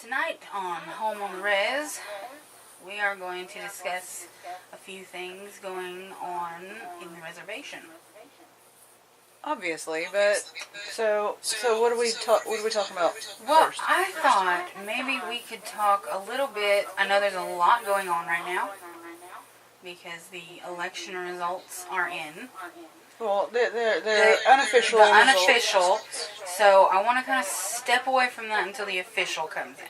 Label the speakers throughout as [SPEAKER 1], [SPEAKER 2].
[SPEAKER 1] Tonight on Home on the Res, we are going to discuss a few things going on in the reservation.
[SPEAKER 2] Obviously, but so what are we talking about
[SPEAKER 1] Well,
[SPEAKER 2] first?
[SPEAKER 1] I thought maybe we could talk a little bit. I know there's a lot going on right now because the election results are in.
[SPEAKER 2] Well, they're unofficial.
[SPEAKER 1] The unofficial. So I want to kind of step away from that until the official comes in.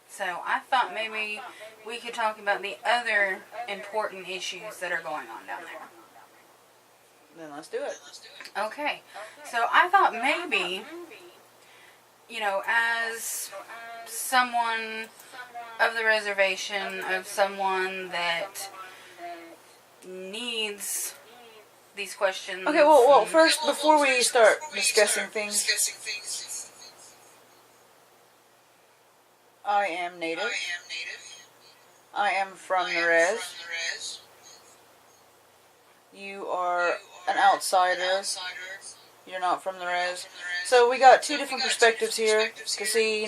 [SPEAKER 1] So I thought maybe we could talk about the other important issues that are going on down there.
[SPEAKER 2] Then let's do it.
[SPEAKER 1] Okay. So I thought maybe, as someone of the reservation, of someone that needs these questions.
[SPEAKER 2] Okay, well, first, before we start discussing things, I am native. I am from the res. You are an outsider. You're not from the res. So we got two different perspectives here to see,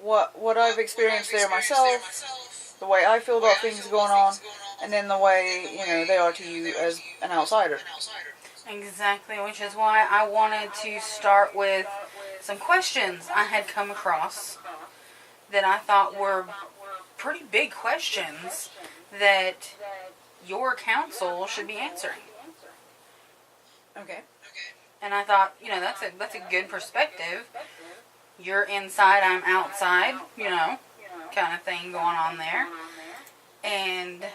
[SPEAKER 2] what I've experienced there myself, the way I feel about things going on, and then the way, they are to you as an outsider.
[SPEAKER 1] Exactly, which is why I wanted to start with some questions I had come across that I thought were pretty big questions that your council should be answering.
[SPEAKER 2] Okay.
[SPEAKER 1] And I thought, that's a good perspective. You're inside, I'm outside, kind of thing going on there. And,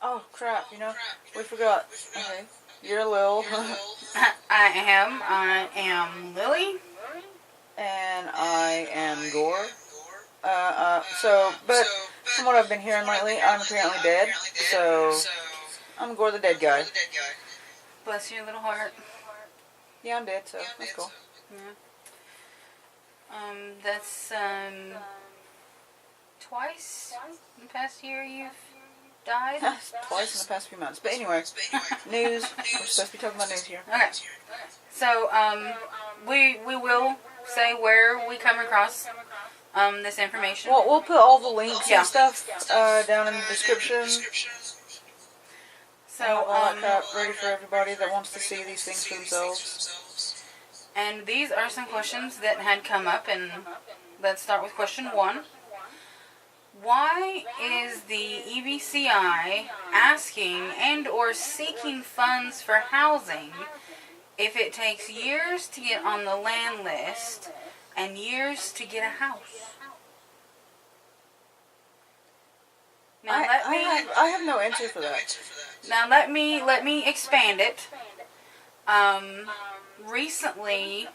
[SPEAKER 2] oh, crap, we forgot. Okay. You're Lil.
[SPEAKER 1] I am Lily.
[SPEAKER 2] And I am Gore. But from what I've been hearing lately, I'm apparently dead. So, I'm Gore the dead guy.
[SPEAKER 1] Bless your little heart.
[SPEAKER 2] Yeah, I'm dead, so that's cool.
[SPEAKER 1] Yeah. That's, twice in the past year you've died?
[SPEAKER 2] Twice in the past few months. But anyway, news. We're supposed to be talking about news here.
[SPEAKER 1] Okay. So, we will say where we come across this information.
[SPEAKER 2] Well, we'll put all the links and stuff down in the description.
[SPEAKER 1] So,
[SPEAKER 2] all that crap ready for everybody that wants to see these things for themselves.
[SPEAKER 1] And these are some questions that had come up, and let's start with question 1. Why is the EBCI asking and or seeking funds for housing if it takes years to get on the land list and years to get a house? Now
[SPEAKER 2] I have no answer for that.
[SPEAKER 1] Now let me expand it. Recently,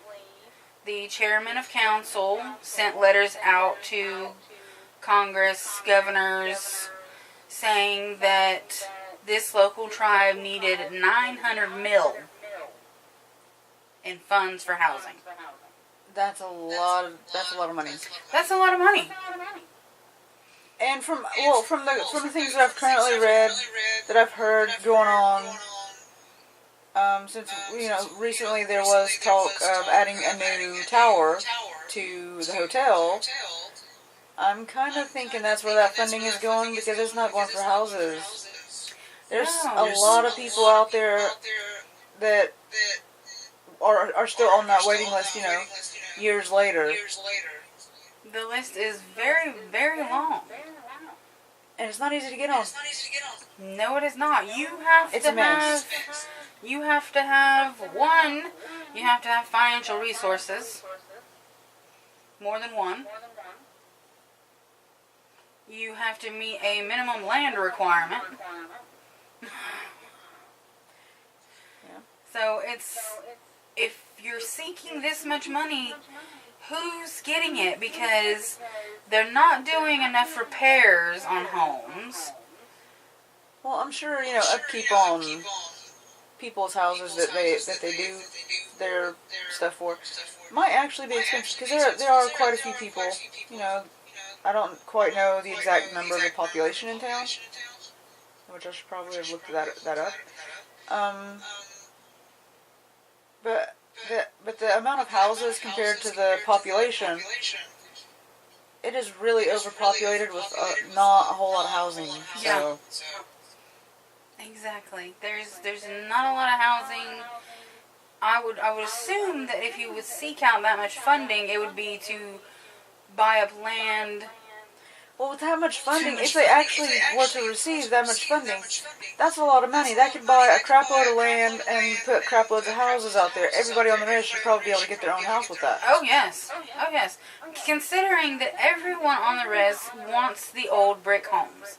[SPEAKER 1] the chairman of council sent letters out to Congress, governors, saying that this local tribe needed $900 million in funds for housing.
[SPEAKER 2] That's a lot of money.
[SPEAKER 1] That's a lot of money.
[SPEAKER 2] And from the things that I've currently read, that I've heard going on, since recently there was talk of adding a new tower to the hotel. I'm kind of thinking that's where that funding is going, because it's not going for houses. There's a lot of people out there that are still on that waiting list, years later.
[SPEAKER 1] The list is very, very long.
[SPEAKER 2] And it's not easy to get on.
[SPEAKER 1] No, it is not. You have to have financial resources. More than one. You have to meet a minimum land requirement. So if you're seeking this much money, who's getting it? Because they're not doing enough repairs on homes.
[SPEAKER 2] Well, I'm sure, upkeep on people's houses that they do their stuff for might actually be expensive, because there are quite a few people, I don't quite know the exact number of the population in town, which I should probably have looked that up. but the amount of houses compared to the population, it is really overpopulated with not a whole lot of housing. So.
[SPEAKER 1] Yeah. Exactly. There's not a lot of housing. I would assume that if you would seek out that much funding, it would be to buy up land.
[SPEAKER 2] Well, with that much funding, if they actually were to receive that much funding, that's a lot of money. That could buy a crap load of land and put crap loads of houses out there. Everybody on the res should probably be able to get their own house with that.
[SPEAKER 1] Oh, yes. Oh, yes. Considering that everyone on the res wants the old brick homes.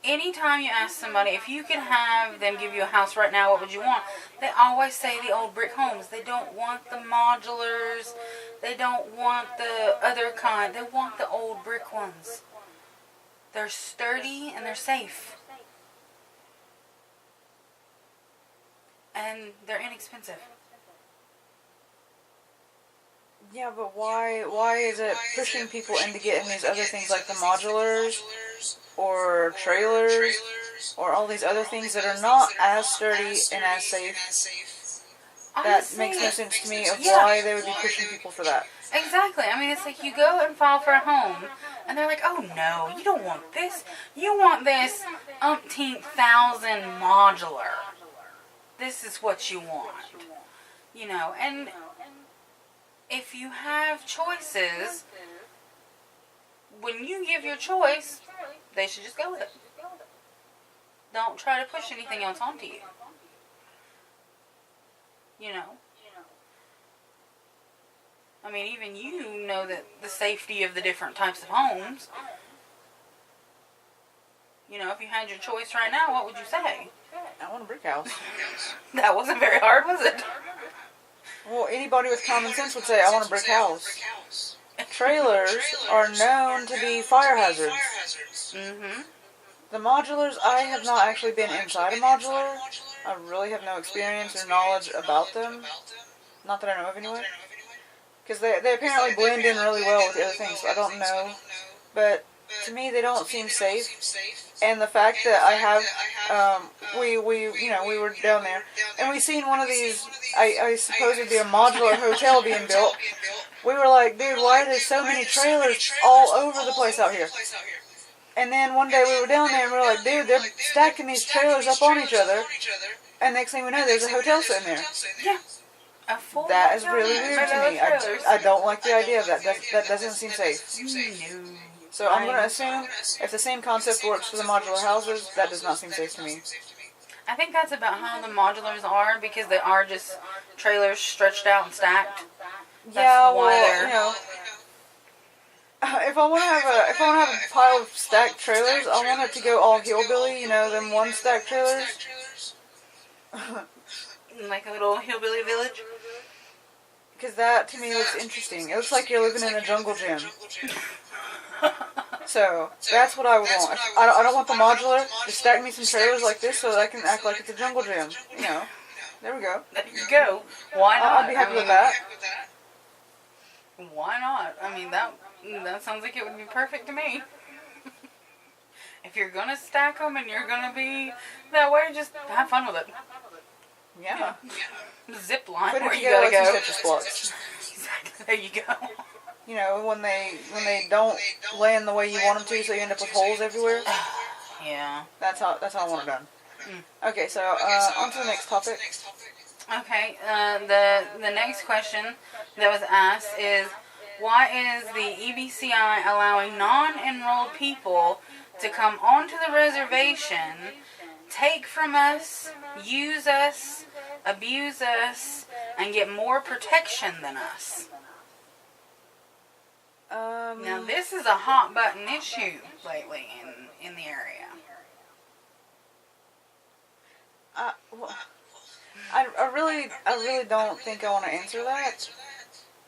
[SPEAKER 1] Anytime you ask somebody, if you could have them give you a house right now, what would you want? They always say the old brick homes. They don't want the modulars. They don't want the other kind. They want the old brick ones. They're sturdy and they're safe. And they're inexpensive.
[SPEAKER 2] Yeah, but why is it pushing people into getting these other things like the modulars or trailers or all these other things that are not as sturdy and as safe? That makes no sense to me of why they would be pushing people for that.
[SPEAKER 1] Exactly. I mean, it's like you go and file for a home, and they're like, oh no, you don't want this. You want this umpteen thousand modular. This is what you want. You know, and if you have choices, when you give your choice, they should just go with it. Don't try to push anything else onto you. You know. I mean, even you know that the safety of the different types of homes. You know, if you had your choice right now, what would you say?
[SPEAKER 2] I want a brick house.
[SPEAKER 1] That wasn't very hard, was it?
[SPEAKER 2] Well, anybody with common sense would say, I want a brick house. Trailers are known to be fire hazards.
[SPEAKER 1] Mm-hmm.
[SPEAKER 2] The modulars, I have not actually been inside a modular. I really have no experience or knowledge about them. Not that I know of anyway. Because they apparently blend in really well with the other things, so I don't know. But to me, they don't seem safe. And the fact that I have, we were down there, and we seen one of these, I suppose it'd be a modular hotel being built. We were like, dude, why are there so many trailers all over the place out here? And then one day we were down there and we were like, dude, they're stacking these trailers up on each other. And next thing we know, there's a hotel sitting there.
[SPEAKER 1] Yeah.
[SPEAKER 2] That is really weird to me. I don't like the idea of that. That doesn't seem safe.
[SPEAKER 1] No.
[SPEAKER 2] So I'm going to assume if the same concept works for the modular houses, that does not seem safe to me.
[SPEAKER 1] I think that's about how the modulars are, because they are just trailers stretched out and stacked.
[SPEAKER 2] Yeah, well, you know, if I want to have a pile of stacked trailers, I want it to go all hillbilly. You know, them one stacked trailers.
[SPEAKER 1] Like a little hillbilly village.
[SPEAKER 2] Because that to me looks interesting. It looks like you're living in a jungle gym. So that's what I would want. I don't want the modular. Just stack me some trailers like this so that I can act like it's a jungle gym. You know, there we go.
[SPEAKER 1] There you go. Why not?
[SPEAKER 2] I'd be happy with that.
[SPEAKER 1] Why not? I mean, that sounds like it would be perfect to me. If you're gonna stack them and you're gonna be that way, just have fun with it.
[SPEAKER 2] Yeah.
[SPEAKER 1] Zip line
[SPEAKER 2] Put it
[SPEAKER 1] where you
[SPEAKER 2] together
[SPEAKER 1] gotta
[SPEAKER 2] like
[SPEAKER 1] go.
[SPEAKER 2] some Tetris blocks.
[SPEAKER 1] Exactly. There you go.
[SPEAKER 2] You know, when they don't land the way you want them to, so you end up with holes everywhere.
[SPEAKER 1] Yeah.
[SPEAKER 2] That's how I want it done. Okay, so on to the next topic.
[SPEAKER 1] Okay. The next question that was asked is, why is the EBCI allowing non-enrolled people to come onto the reservation, take from us, use us, abuse us, and get more protection than us? Now this is a hot button issue lately in the area.
[SPEAKER 2] Well, I really don't think I want to answer that,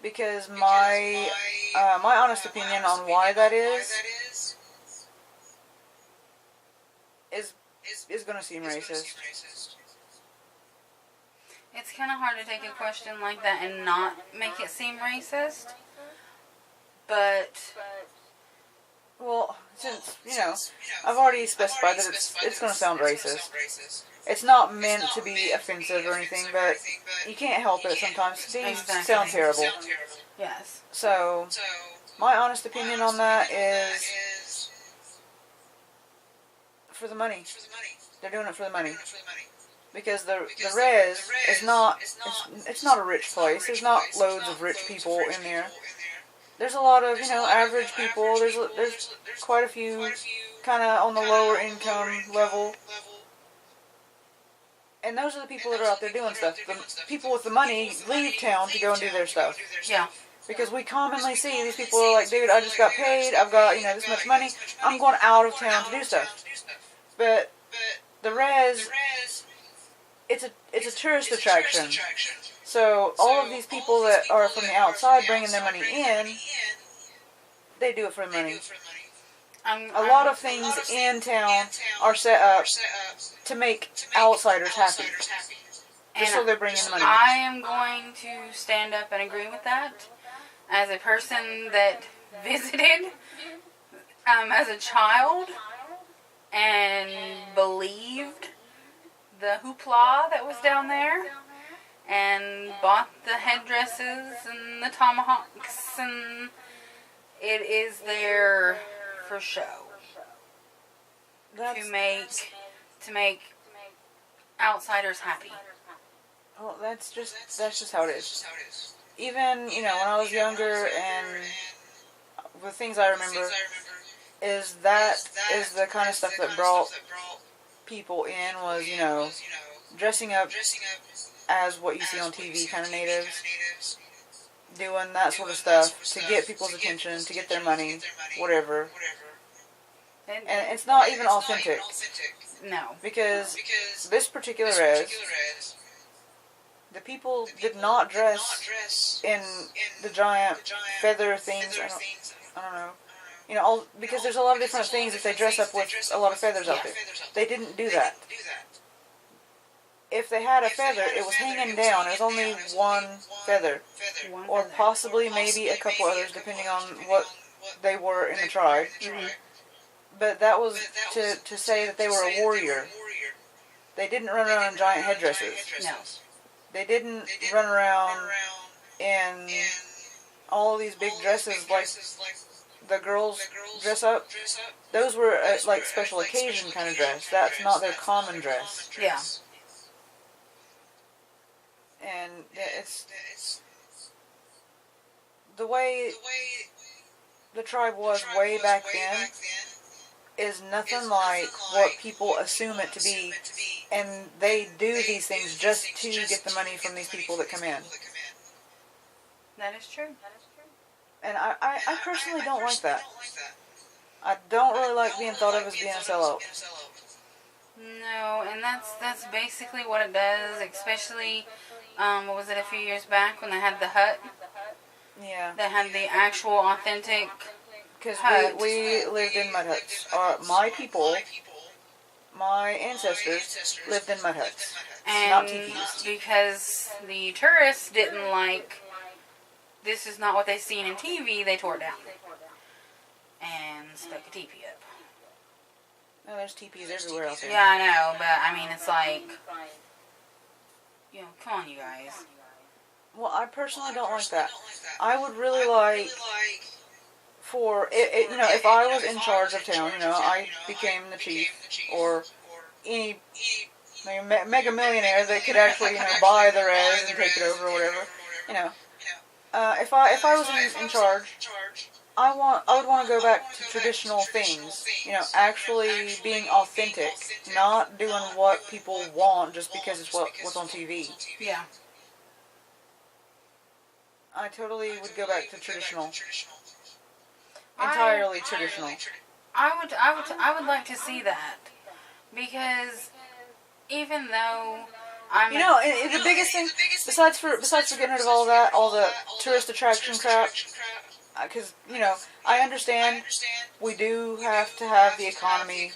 [SPEAKER 2] because my honest opinion on why that is going to seem racist.
[SPEAKER 1] It's kind of hard to take a question like that and not make it seem racist. But,
[SPEAKER 2] well, since, you know, I've already specified that it's going to sound racist. It's not meant to be offensive or anything, but you can't help it sometimes. These sound terrible.
[SPEAKER 1] Yes.
[SPEAKER 2] So, my honest opinion on that is for the money. They're doing it for the money. Because the res is not, it's not a rich place. There's not loads of rich people in there. There's a lot of, average people. There's quite a few kind of on the lower income level. And those are the people that are out there doing stuff. The people with the money leave town to go and do their stuff.
[SPEAKER 1] Yeah.
[SPEAKER 2] Because we commonly see these people are like, dude, I just got paid. I've got, this much money. I'm going out of town to do stuff. But the res, it's a tourist attraction. So all of these people that are from the outside bringing their money in, they do it for money. A lot of things in town are set up to make outsiders happy. Just so they're bringing the money.
[SPEAKER 1] I am going to stand up and agree with that. As a person that visited as a child and believed the hoopla that was down there and bought the headdresses and the tomahawks, and it is there for show. To make outsiders happy.
[SPEAKER 2] Well, that's just how it is. Even, when I was younger, and the things I remember is the kind of stuff that brought people in was, dressing up as what you see on TV, kind of natives, doing that sort of stuff to get people's attention, to get their money, whatever. And it's not even authentic.
[SPEAKER 1] No.
[SPEAKER 2] Because this particular res, the people did not dress in the giant feather things. I don't know. Because there's a lot of different things that they dress up with a lot of feathers out there. They didn't do that. If they had a feather, it was hanging down. It was only one feather. Or possibly maybe a couple others, depending on what they were in the tribe.
[SPEAKER 1] Mm-hmm.
[SPEAKER 2] But that was to say that they were a warrior. They didn't run around in giant headdresses.
[SPEAKER 1] No.
[SPEAKER 2] They didn't run around in all of these big dresses like the girls dress up. Those were like special occasion kind of dress. That's not their common dress.
[SPEAKER 1] Yeah.
[SPEAKER 2] And it's the way the tribe was way back then is nothing like what people assume it to be, and they do these things just to get the money from these people that come in.
[SPEAKER 1] That is true.
[SPEAKER 2] And I personally don't like that. I don't really like being thought of as being a sellout.
[SPEAKER 1] No, and that's basically what it does, especially, what was it, a few years back when they had the hut?
[SPEAKER 2] Yeah.
[SPEAKER 1] They had the actual authentic
[SPEAKER 2] Because
[SPEAKER 1] hut.
[SPEAKER 2] we lived in mud huts. My people, my ancestors, lived in mud huts. Not
[SPEAKER 1] And
[SPEAKER 2] teepees.
[SPEAKER 1] because the tourists didn't like, this is not what they've seen in TV, they tore it down. And stuck a teepee up.
[SPEAKER 2] No, there's teepees everywhere out there.
[SPEAKER 1] Yeah, I know, but I mean, it's like, come on, you guys.
[SPEAKER 2] Well, I personally don't like that. I would really like for it, if I was in charge of town, I became the chief or any mega millionaire that could actually, buy the res and take it over or whatever. If I was in charge, I would want to go back to traditional things. Actually being authentic, not doing what people want just because it's what's on TV.
[SPEAKER 1] Yeah.
[SPEAKER 2] I totally would go back to traditional. Entirely traditional.
[SPEAKER 1] I would like to see that, because even though I'm
[SPEAKER 2] the biggest thing besides for getting rid of all that, all the tourist attraction crap, because I understand we do have to have the economy.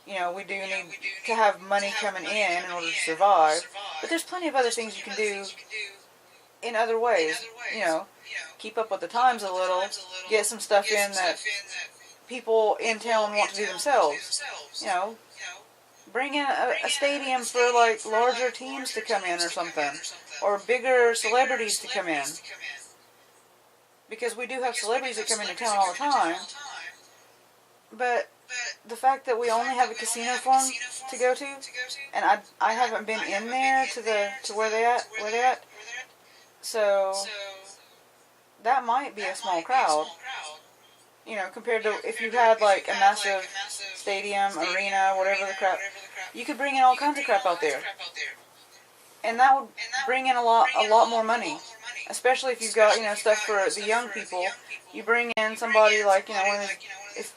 [SPEAKER 2] We do need to have money coming in order to survive, but there's plenty of other things you can do in other ways. Keep up with the times a little, get some stuff in that people in town want to do themselves. Bring in a stadium for, like, larger teams to come in or something. Or bigger celebrities to come in. Because we do have celebrities that come into town all the time. But the fact that we only have a casino for them to go to, and I haven't been in there to where they at, so that might be a small crowd. You know, compared to if you had like a massive stadium, arena, whatever the crap, you could bring in all kinds of crap out there, and that would bring in a lot more money. Especially if you've got, you know, stuff for the young people. You bring in somebody like, you know, if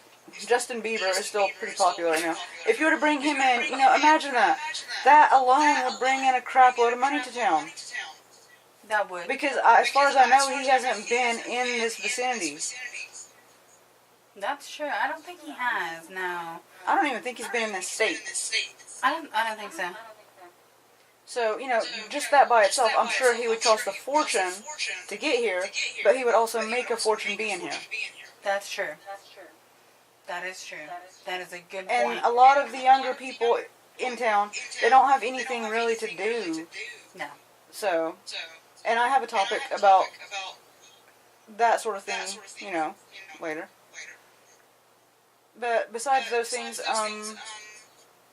[SPEAKER 2] Justin Bieber is still pretty popular right now. If you were to bring him in, you know, imagine that. That alone would bring in a crap load of money to town.
[SPEAKER 1] That would.
[SPEAKER 2] Because as far as I know, he hasn't been in this vicinity.
[SPEAKER 1] That's true. I don't think he has, no.
[SPEAKER 2] I don't even think he's been in this state.
[SPEAKER 1] I don't think so.
[SPEAKER 2] So, you know, just that by itself, I'm sure he would cost a fortune to get here, but he would also make a fortune being here.
[SPEAKER 1] That's true. That is true. That is a good point.
[SPEAKER 2] And a lot of the younger people in town, they don't have anything really to do.
[SPEAKER 1] No.
[SPEAKER 2] So, and I have a topic about that sort of thing, you know, later. But besides those things,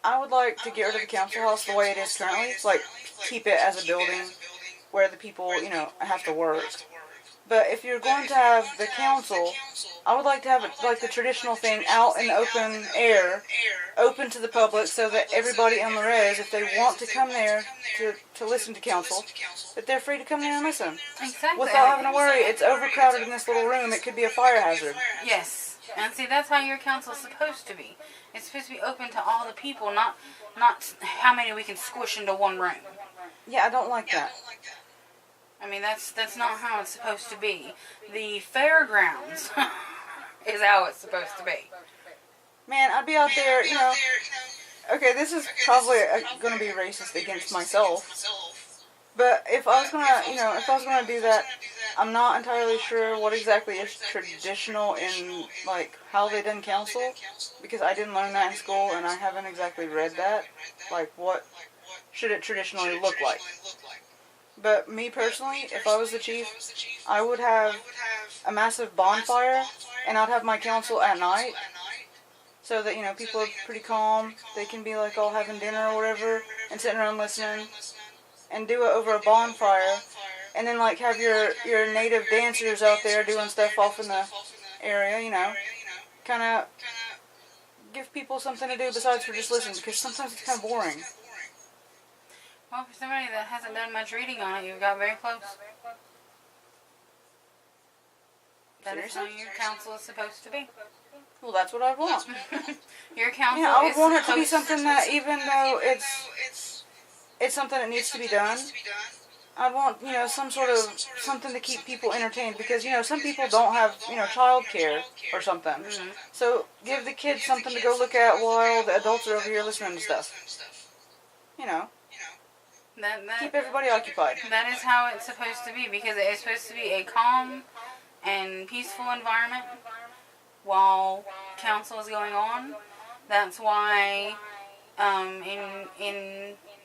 [SPEAKER 2] I would like to get rid of the council house the way it is currently. Like, keep it as a building where the people, you know, have to work. But if you're going to have the council, I would like to have it like the traditional thing out in the open air, open to the public, so that everybody on the res, if they want to come there to listen to council, that they're free to come there and listen.
[SPEAKER 1] Exactly.
[SPEAKER 2] Without having to worry, it's overcrowded in this little room, it could be a fire hazard.
[SPEAKER 1] Yes. And see, that's how your council's supposed to be. It's supposed to be open to all the people, not how many we can squish into one room.
[SPEAKER 2] Yeah, I don't like that.
[SPEAKER 1] I mean, that's not how it's supposed to be. The fairgrounds is how it's supposed to be.
[SPEAKER 2] Man, I'd be out there, you know. Okay, this is probably going to be racist against myself. But if I was gonna do that, I'm not entirely sure what exactly is traditional in, like, how they done council, because I didn't learn that in school, and I haven't exactly read that. Like, what should it traditionally look like? But me personally, if I was the chief, I would have a massive bonfire, and I'd have my council at night, so that, you know, people are pretty calm, they can be, like, all having dinner or whatever, and sitting around listening. And do it over a bonfire, and then like have your native dancers out there doing stuff off in the area, you know, kind of give people something to do besides for just listening, because sometimes it's kind of boring.
[SPEAKER 1] Well, for somebody that hasn't done much reading on it, you've got very close. That is how your council is supposed to be.
[SPEAKER 2] Well, that's what I'd want.
[SPEAKER 1] Your council
[SPEAKER 2] I would want it to be something that, even though it's something that needs to be done, I'd want, you know, some sort of something to keep people entertained, because, you know, some people don't have, you know, childcare or something. Mm-hmm. So give the kids something to go look at while the adults are over here listening to stuff. You know, keep everybody occupied.
[SPEAKER 1] That is how it's supposed to be, because it is supposed to be a calm and peaceful environment while council is going on. That's why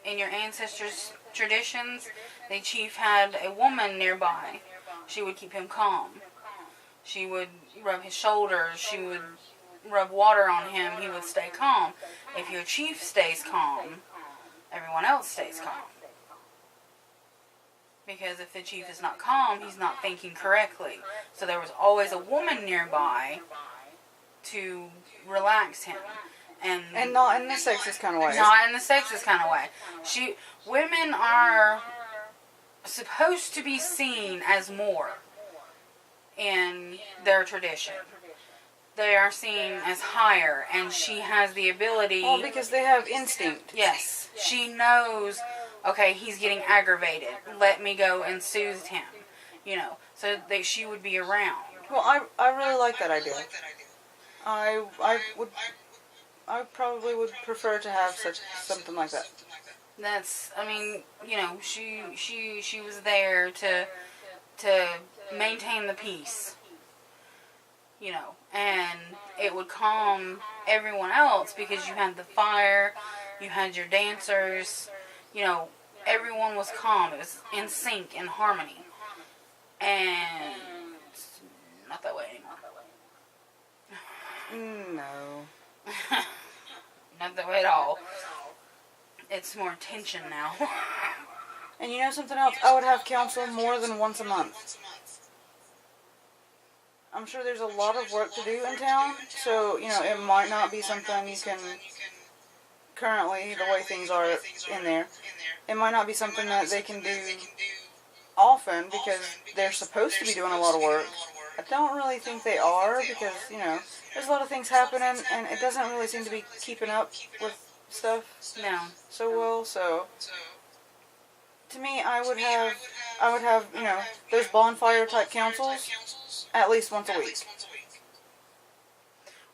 [SPEAKER 1] in your ancestors' traditions, the chief had a woman nearby. She would keep him calm. She would rub his shoulders. She would rub water on him. He would stay calm. If your chief stays calm, everyone else stays calm. Because if the chief is not calm, he's not thinking correctly. So there was always a woman nearby to relax him. And
[SPEAKER 2] not in the sexist kind of way.
[SPEAKER 1] Not in the sexist kind of way. Women are supposed to be seen as more in their tradition. They are seen as higher, and she has the ability...
[SPEAKER 2] Well, because they have instinct.
[SPEAKER 1] Yes. She knows, okay, he's getting aggravated. Let me go and soothe him. You know, so that she would be around.
[SPEAKER 2] Well, I really like that idea. I probably would prefer to have something like that.
[SPEAKER 1] That's, I mean, you know, she was there to maintain the peace, you know, and it would calm everyone else because you had the fire, You had your dancers. You know, everyone was calm. It was in sync, in harmony. And it's not that way anymore.
[SPEAKER 2] No.
[SPEAKER 1] Not that way at all. It's more tension now.
[SPEAKER 2] And you know something else? I would have council more than once a month. I'm sure there's a lot of work to do in town, so, you know, it might not be something you can, currently, the way things are in there, it might not be something that they can do often because they're supposed to be doing a lot of work. I don't really think they are because, you know, there's a lot of things happening and it doesn't really seem to be keeping up with stuff
[SPEAKER 1] No.
[SPEAKER 2] so well, so to me I would have, you know, those bonfire type councils at least once a week.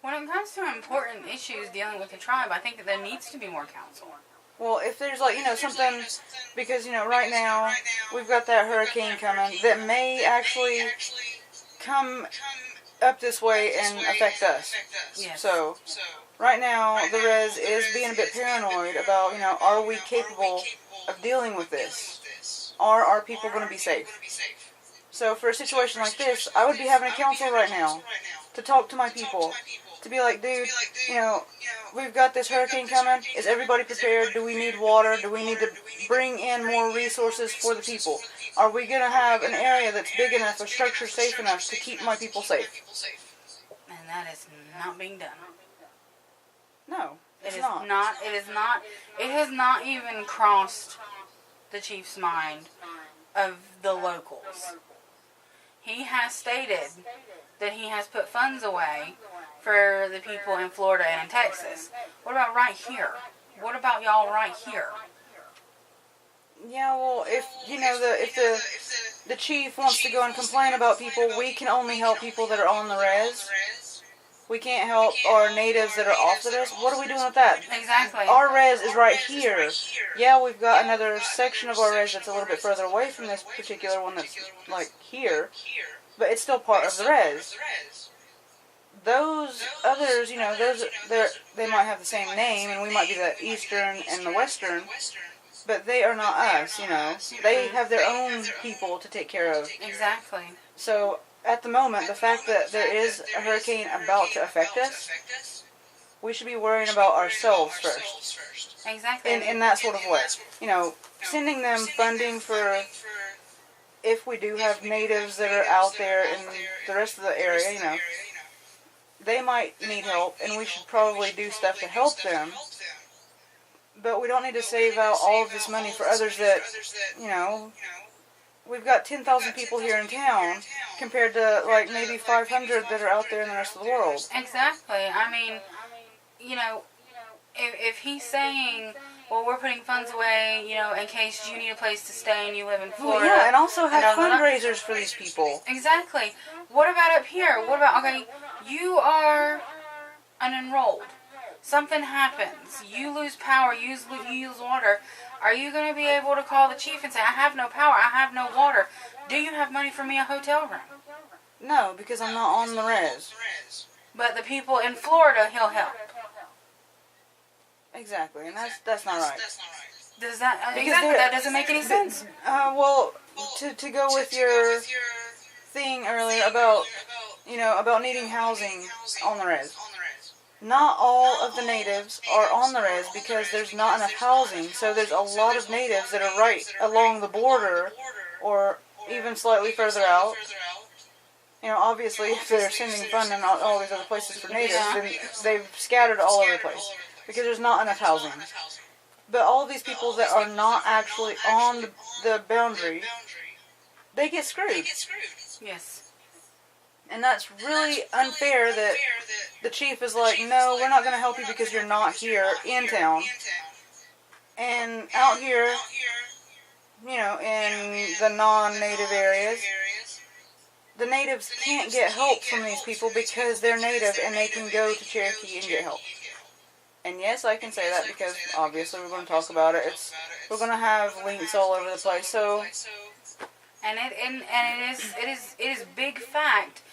[SPEAKER 1] When it comes to important issues dealing with the tribe, I think that there needs to be more counsel.
[SPEAKER 2] Well, if there's like, you know, something, because, you know, right now we've got that hurricane coming that may actually come up this way and affect us.
[SPEAKER 1] Yes.
[SPEAKER 2] So, right now the res is being a bit paranoid about, you know, are we capable of dealing with this? Are our people going to be safe? So for a situation like this, I would be having a council right now to talk to my people. To be like, dude, you know, we've got this hurricane coming. Is everybody prepared? Do we need water? Do we need to bring in more resources for the people? Are we going to have an area that's big enough, a structure safe enough to keep my people safe?
[SPEAKER 1] And that is not being done.
[SPEAKER 2] No, it's
[SPEAKER 1] It is
[SPEAKER 2] not.
[SPEAKER 1] not. It is not. It has not even crossed the chief's mind of the locals. He has stated that he has put funds away for the people in Florida and in Texas. What about right here? What about y'all right here?
[SPEAKER 2] Yeah, well, if, you know, if the chief wants to go and complain about people, we can only help people that are on the res. We can't help our natives that are off the res. What are we doing with that?
[SPEAKER 1] Exactly.
[SPEAKER 2] Our res is right here. Yeah, we've got another section of our res that's a little bit further away from this particular one that's, like, here. But it's still part of the res. Those others, you know, they might have the same name, and we might be the eastern and the western, but they are not us, you know. They have their own people to take care of.
[SPEAKER 1] Exactly.
[SPEAKER 2] So, at the moment, the fact that there is a hurricane about to affect us, we should be worrying about ourselves first.
[SPEAKER 1] Exactly.
[SPEAKER 2] In that sort of way. You know, sending them funding for if we do have natives that are out there in the rest of the area, you know, they might need help, and we should probably do stuff to help them. But we don't need to save out all of this money for others that, you know, we've got 10,000 people here in town compared to, like, maybe 500 that are out there in the rest of the world.
[SPEAKER 1] Exactly. I mean, you know, if he's saying, well, we're putting funds away, you know, in case you need a place to stay and you live in Florida.
[SPEAKER 2] Well, yeah, and also have
[SPEAKER 1] and
[SPEAKER 2] fundraisers for these people.
[SPEAKER 1] Exactly. What about up here? What about, okay, you are unenrolled. Something happens. You lose power. You use water. Are you going to be able to call the chief and say, I have no power, I have no water. Do you have money for me a hotel room?
[SPEAKER 2] No, because I'm not on the res.
[SPEAKER 1] But the people in Florida, he'll help.
[SPEAKER 2] Exactly, and that's not right.
[SPEAKER 1] Does that,
[SPEAKER 2] Because
[SPEAKER 1] exactly, that doesn't make any sense.
[SPEAKER 2] Well, to go with your thing earlier about, you know, about needing housing on the res. Not all of the natives are on the res because there's not enough housing. So there's a lot of natives that are right along the border or even slightly further out. You know, obviously if they're sending funding in all these other places for natives, then they've scattered all over the place because there's not enough housing. But all of these people that are not actually on the boundary, they get screwed.
[SPEAKER 1] Yes.
[SPEAKER 2] And that's really unfair that the chief is like, no, we're not going to help you because you're not here in town. And out here, you know, in the non-native areas, the natives can't get help from these people because they're native and they can go to Cherokee and get help. And yes, I can say that because obviously we're going to talk about it. We're going to have links all over the place. So,
[SPEAKER 1] and it is big fact.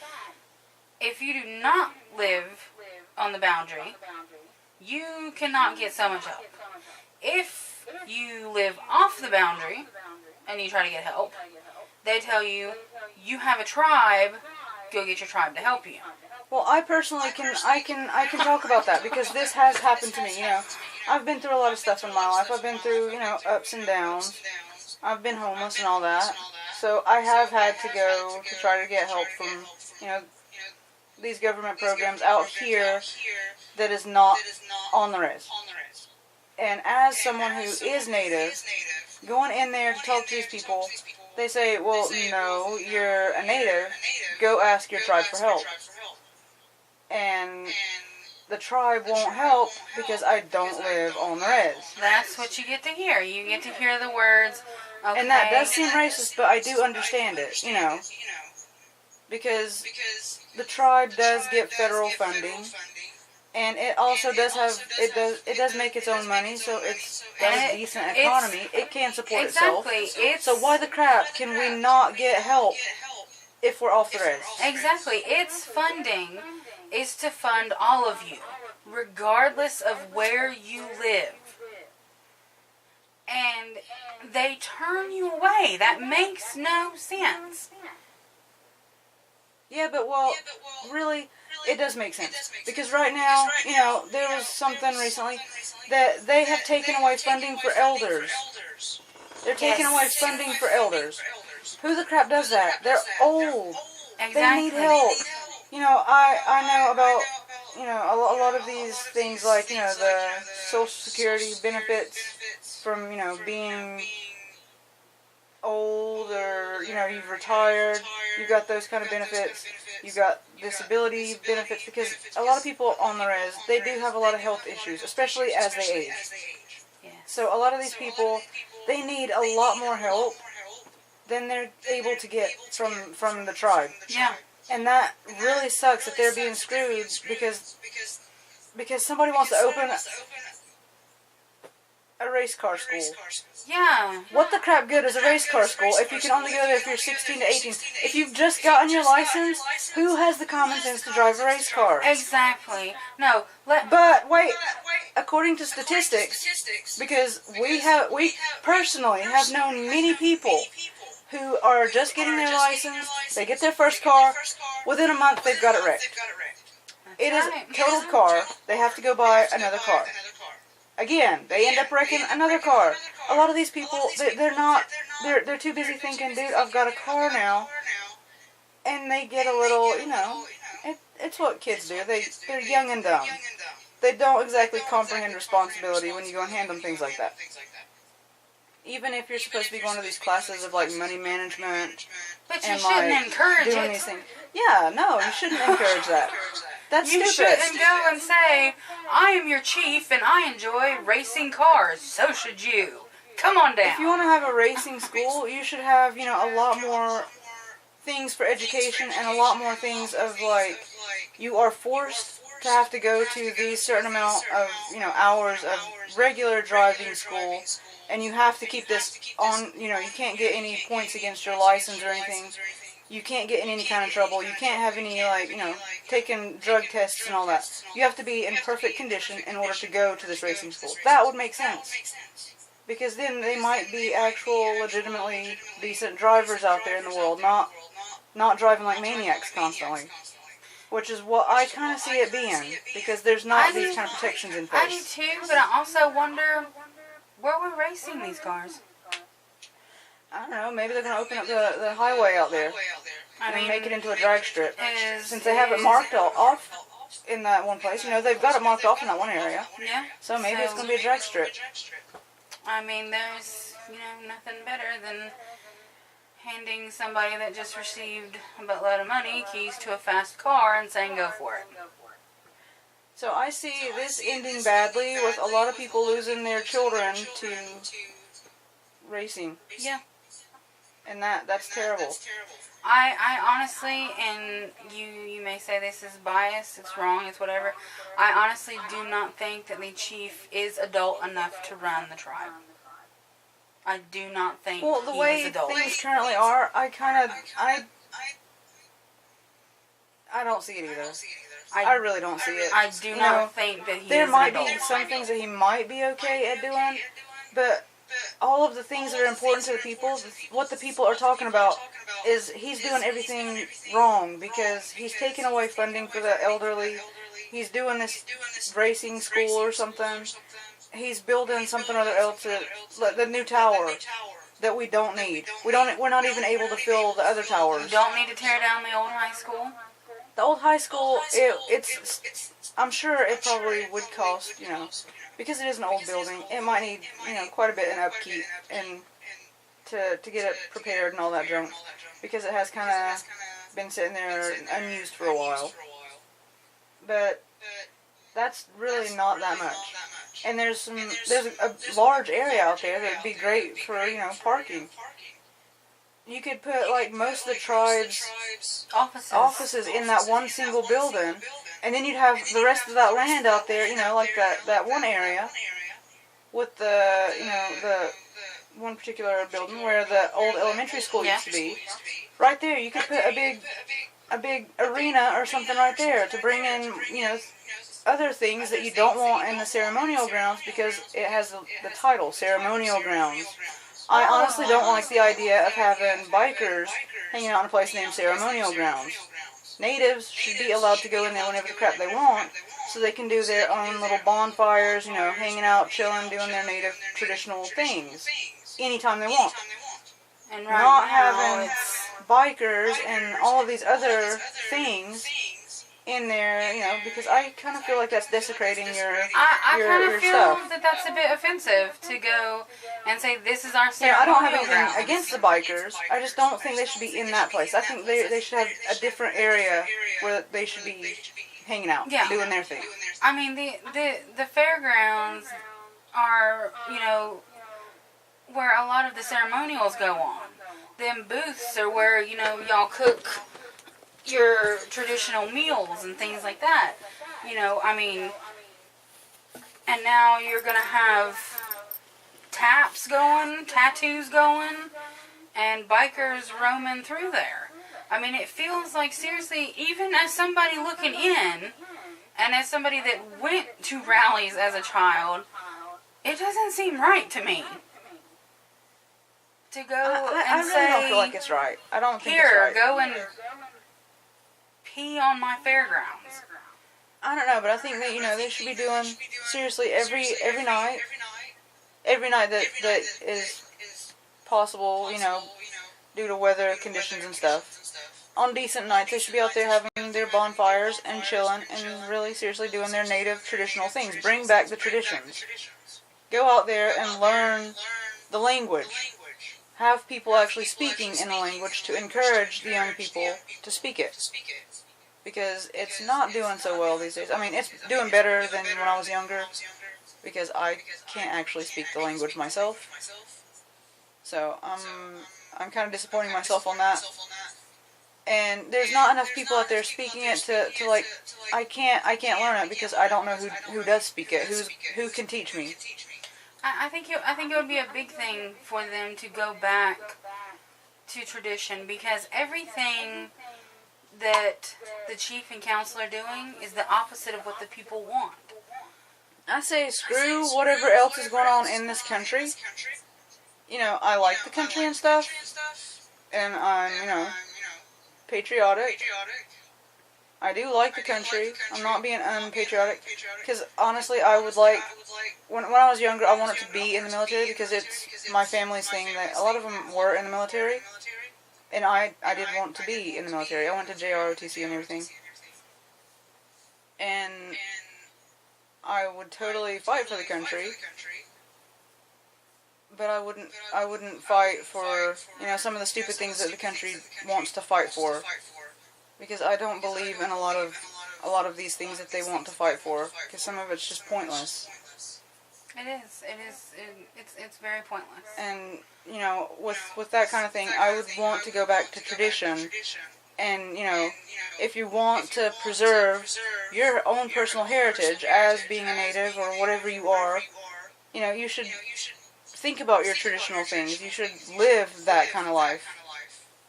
[SPEAKER 1] If you do not live on the boundary, you cannot get so much help. if you live off the boundary and you try to get help, they tell you, you have a tribe, go get your tribe to help you.
[SPEAKER 2] Well, I personally I can talk about that because this has happened to me. I've been through a lot of stuff in my life. I've been through, ups and downs. I've been homeless and all that. So I have had to go to try to get help from, these government programs out here that is not on the res. And as someone who is native, going in there to talk to these people, they say, well, no, you're a native. Go ask your tribe for help. And the tribe won't help because I don't live on the res.
[SPEAKER 1] That's what you get to hear. You get to hear the words, okay.
[SPEAKER 2] And that does seem racist, but I do understand it, because the tribe does get federal funding, and it also does have, it does make its own money, so it's got a decent economy. It can support itself. So why the crap can we not get help if we're off the res?
[SPEAKER 1] Exactly. Its funding is to fund all of you, regardless of where you live. And they turn you away. That makes no sense.
[SPEAKER 2] Yeah, but really, it does make sense. Because right now, there was something recently that they have taken away funding for elders. They're taking away funding for elders. Who the crap does that? They're old.
[SPEAKER 1] Exactly.
[SPEAKER 2] They need help. I know about, a lot of these things like, the Social Security benefits from, being old or, you've retired. You've got those kind of benefits. You've got disability benefits because a lot of people on the res, they do have a lot of health issues, especially as they age.
[SPEAKER 1] Yes.
[SPEAKER 2] So a lot of these people, they need a lot more help than they're able to get from the tribe.
[SPEAKER 1] Yeah.
[SPEAKER 2] And that really sucks that they're being screwed because somebody wants to open a race car school.
[SPEAKER 1] Yeah.
[SPEAKER 2] What the crap good is a race car school if you can only go there if you're 16 to 18? If you've just gotten your license, who has the common sense to drive a race car?
[SPEAKER 1] Exactly. No.
[SPEAKER 2] But wait, according to statistics, because we personally have known many people who are just getting their license, they get their first car, within a month they've got it wrecked. It is a totaled car, they have to go buy another car. Again, they end up wrecking another car. A lot of these people, they're too busy thinking, dude, I've got a car now, and they get a little, it's what kids do, they're young and dumb. They don't exactly comprehend responsibility when you go and hand them things like that. Even if you're supposed to be going to these classes of like money management,
[SPEAKER 1] but you shouldn't encourage
[SPEAKER 2] doing these things. Yeah, no, you shouldn't encourage that. That's
[SPEAKER 1] you
[SPEAKER 2] stupid.
[SPEAKER 1] You shouldn't go and say, I am your chief and I enjoy racing cars. So should you. Come on down.
[SPEAKER 2] If you want to have a racing school, you should have, a lot more things for education and a lot more things of like, you are forced to have to go to these certain amount of, hours of regular driving school. And you have to keep this on, you can't get any points against your license or anything. You can't get in any kind of trouble. You can't have any, taking drug tests and all that. You have to be in perfect condition in order to go to this racing school. That would make sense. Because then they might be actual, legitimately decent drivers out there in the world, not driving like maniacs constantly. Which is what I kind of see it being, because there's not these kind of protections in place.
[SPEAKER 1] I do too, but I also wonder, where we're racing these cars?
[SPEAKER 2] I don't know, maybe they're going to open up the highway out there and make it into a drag strip. Since they have it marked off in that one place. They've got it marked off in that one area.
[SPEAKER 1] Yeah.
[SPEAKER 2] So maybe it's going to be a drag strip.
[SPEAKER 1] I mean, there's, nothing better than handing somebody that just received a buttload of money keys to a fast car and saying go for it.
[SPEAKER 2] So I see this ending badly with a lot of people losing their children to racing.
[SPEAKER 1] Yeah.
[SPEAKER 2] And that's terrible.
[SPEAKER 1] I honestly, and you may say this is bias, it's wrong, it's whatever. I honestly do not think that the chief is adult enough to run the tribe. I do not think
[SPEAKER 2] well, the way
[SPEAKER 1] adult.
[SPEAKER 2] Things currently are, I don't see it either. I really don't see it.
[SPEAKER 1] I do not think that he
[SPEAKER 2] there
[SPEAKER 1] is
[SPEAKER 2] might
[SPEAKER 1] an adult.
[SPEAKER 2] be some things that he might be okay at doing, but all of the things that are important to the people, what the people are talking about, is he's doing everything wrong because he's taking away funding for the elderly. He's doing this racing school or something. He's building something or other else, like the new tower that we don't need. We're not even able to fill the other towers.
[SPEAKER 1] Don't need to tear down the old high school.
[SPEAKER 2] The old high school, it's I'm sure it probably would cost, because it is an old building, it might need, quite a bit in upkeep and to get it prepared and all that junk, because it has kind of been sitting there unused for a while. But that's really not that much. And there's a large area out there that would be great for, parking. You could put, like, most of the tribe's offices in that one single building, and then you'd have the rest of that land out there, like that one area with the one particular building where the old elementary school used to be. Right there, you could put a big arena or something right there to bring in, other things that you don't want in the ceremonial grounds because it has the title, ceremonial grounds. I honestly don't like the idea of having bikers hanging out in a place named ceremonial grounds. Natives should be allowed to go in there whenever the crap they want, so they can do their own little bonfires, hanging out, chilling, doing their native traditional things anytime they want.
[SPEAKER 1] And
[SPEAKER 2] not having bikers and all of these other things in there, because I kind of feel like that's desecrating your
[SPEAKER 1] I kind of feel
[SPEAKER 2] stuff.
[SPEAKER 1] that that's a bit offensive to go and say this is our ceremonial
[SPEAKER 2] I don't have anything
[SPEAKER 1] grounds.
[SPEAKER 2] against the bikers. I just don't think they should be in that place. I think they should have a different area where they should be hanging out, doing their thing.
[SPEAKER 1] I mean, the fairgrounds are, where a lot of the ceremonials go on. Them booths are where, y'all cook your traditional meals and things like that. And now you're going to have taps going, tattoos going, and bikers roaming through there. I mean, it feels like, seriously, even as somebody looking in, and as somebody that went to rallies as a child, it doesn't seem right to me. To go
[SPEAKER 2] I
[SPEAKER 1] and
[SPEAKER 2] really
[SPEAKER 1] say,
[SPEAKER 2] don't feel like it's right. I don't think
[SPEAKER 1] here,
[SPEAKER 2] it's right.
[SPEAKER 1] go and pee on my fairgrounds.
[SPEAKER 2] I don't know, but I think that, they should be doing, seriously, every night that is possible, due to weather conditions and stuff. On decent nights, they should be out there having their bonfires and chilling and really seriously doing their native traditional things. Bring back the traditions. Go out there and learn the language. Have people actually speaking in the language to encourage the young people to speak it. Because it's not doing so well these days. I mean, it's doing better than when I was younger, because I can't actually speak the language myself. So I'm kind of disappointing myself on that. And there's not enough people out there speaking it to like, I can't learn it because I don't know who does speak it, who can teach me.
[SPEAKER 1] I think it would be a big thing for them to go back to tradition, because everything that the chief and council are doing is the opposite of what the people want.
[SPEAKER 2] I say screw whatever else is going on in this country. I like the country and stuff, and I'm, patriotic. I do like the country. I'm not being unpatriotic, because honestly, I would like, when I was younger, I wanted to be in the military because it's my family's thing that a lot of them were in the military, and I did want to be in the military. I went to JROTC and everything, and I would totally fight for the country, but I wouldn't fight for, some of the stupid things that the country wants to fight for. Because I don't believe in a lot of these things that they want to fight for, because some of it's just pointless.
[SPEAKER 1] It's very pointless.
[SPEAKER 2] And, with that kind of thing, I would want to go back to tradition. And, if you want to preserve your own personal heritage as being a native or whatever you are, you should think about your traditional things. You should live that kind of life.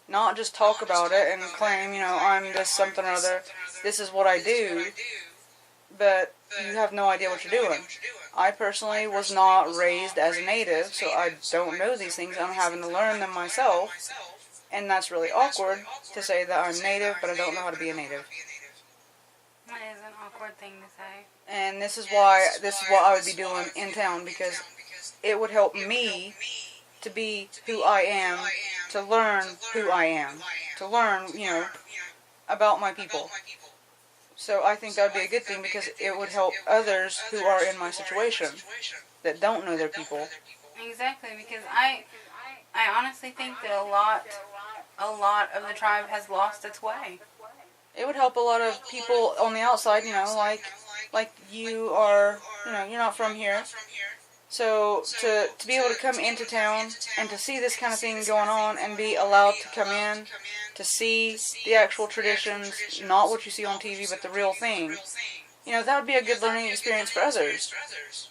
[SPEAKER 2] Not just talk about it and claim, I'm this something or other. This is what I do. But you have no idea what you're doing. I personally was not raised as a native, so I don't know these things. I'm having to learn them myself. And that's really awkward to say that I'm native, but I don't know how to be a native.
[SPEAKER 1] That is an awkward thing to say.
[SPEAKER 2] And this is what I would be doing in town, because it would help me to be who I am, to learn who I am, to learn, about my people. So I think that would be a good thing, because it would help others who are in my situation that don't know their people.
[SPEAKER 1] Exactly, because I honestly think that a lot of the tribe has lost its way.
[SPEAKER 2] It would help a lot of people on the outside, like you are, you're not from here. So to be able to come into town and to see this kind of thing going on and be allowed to come in, to see the actual traditions, not what you see on TV, but the real thing, that would be a good learning experience for others.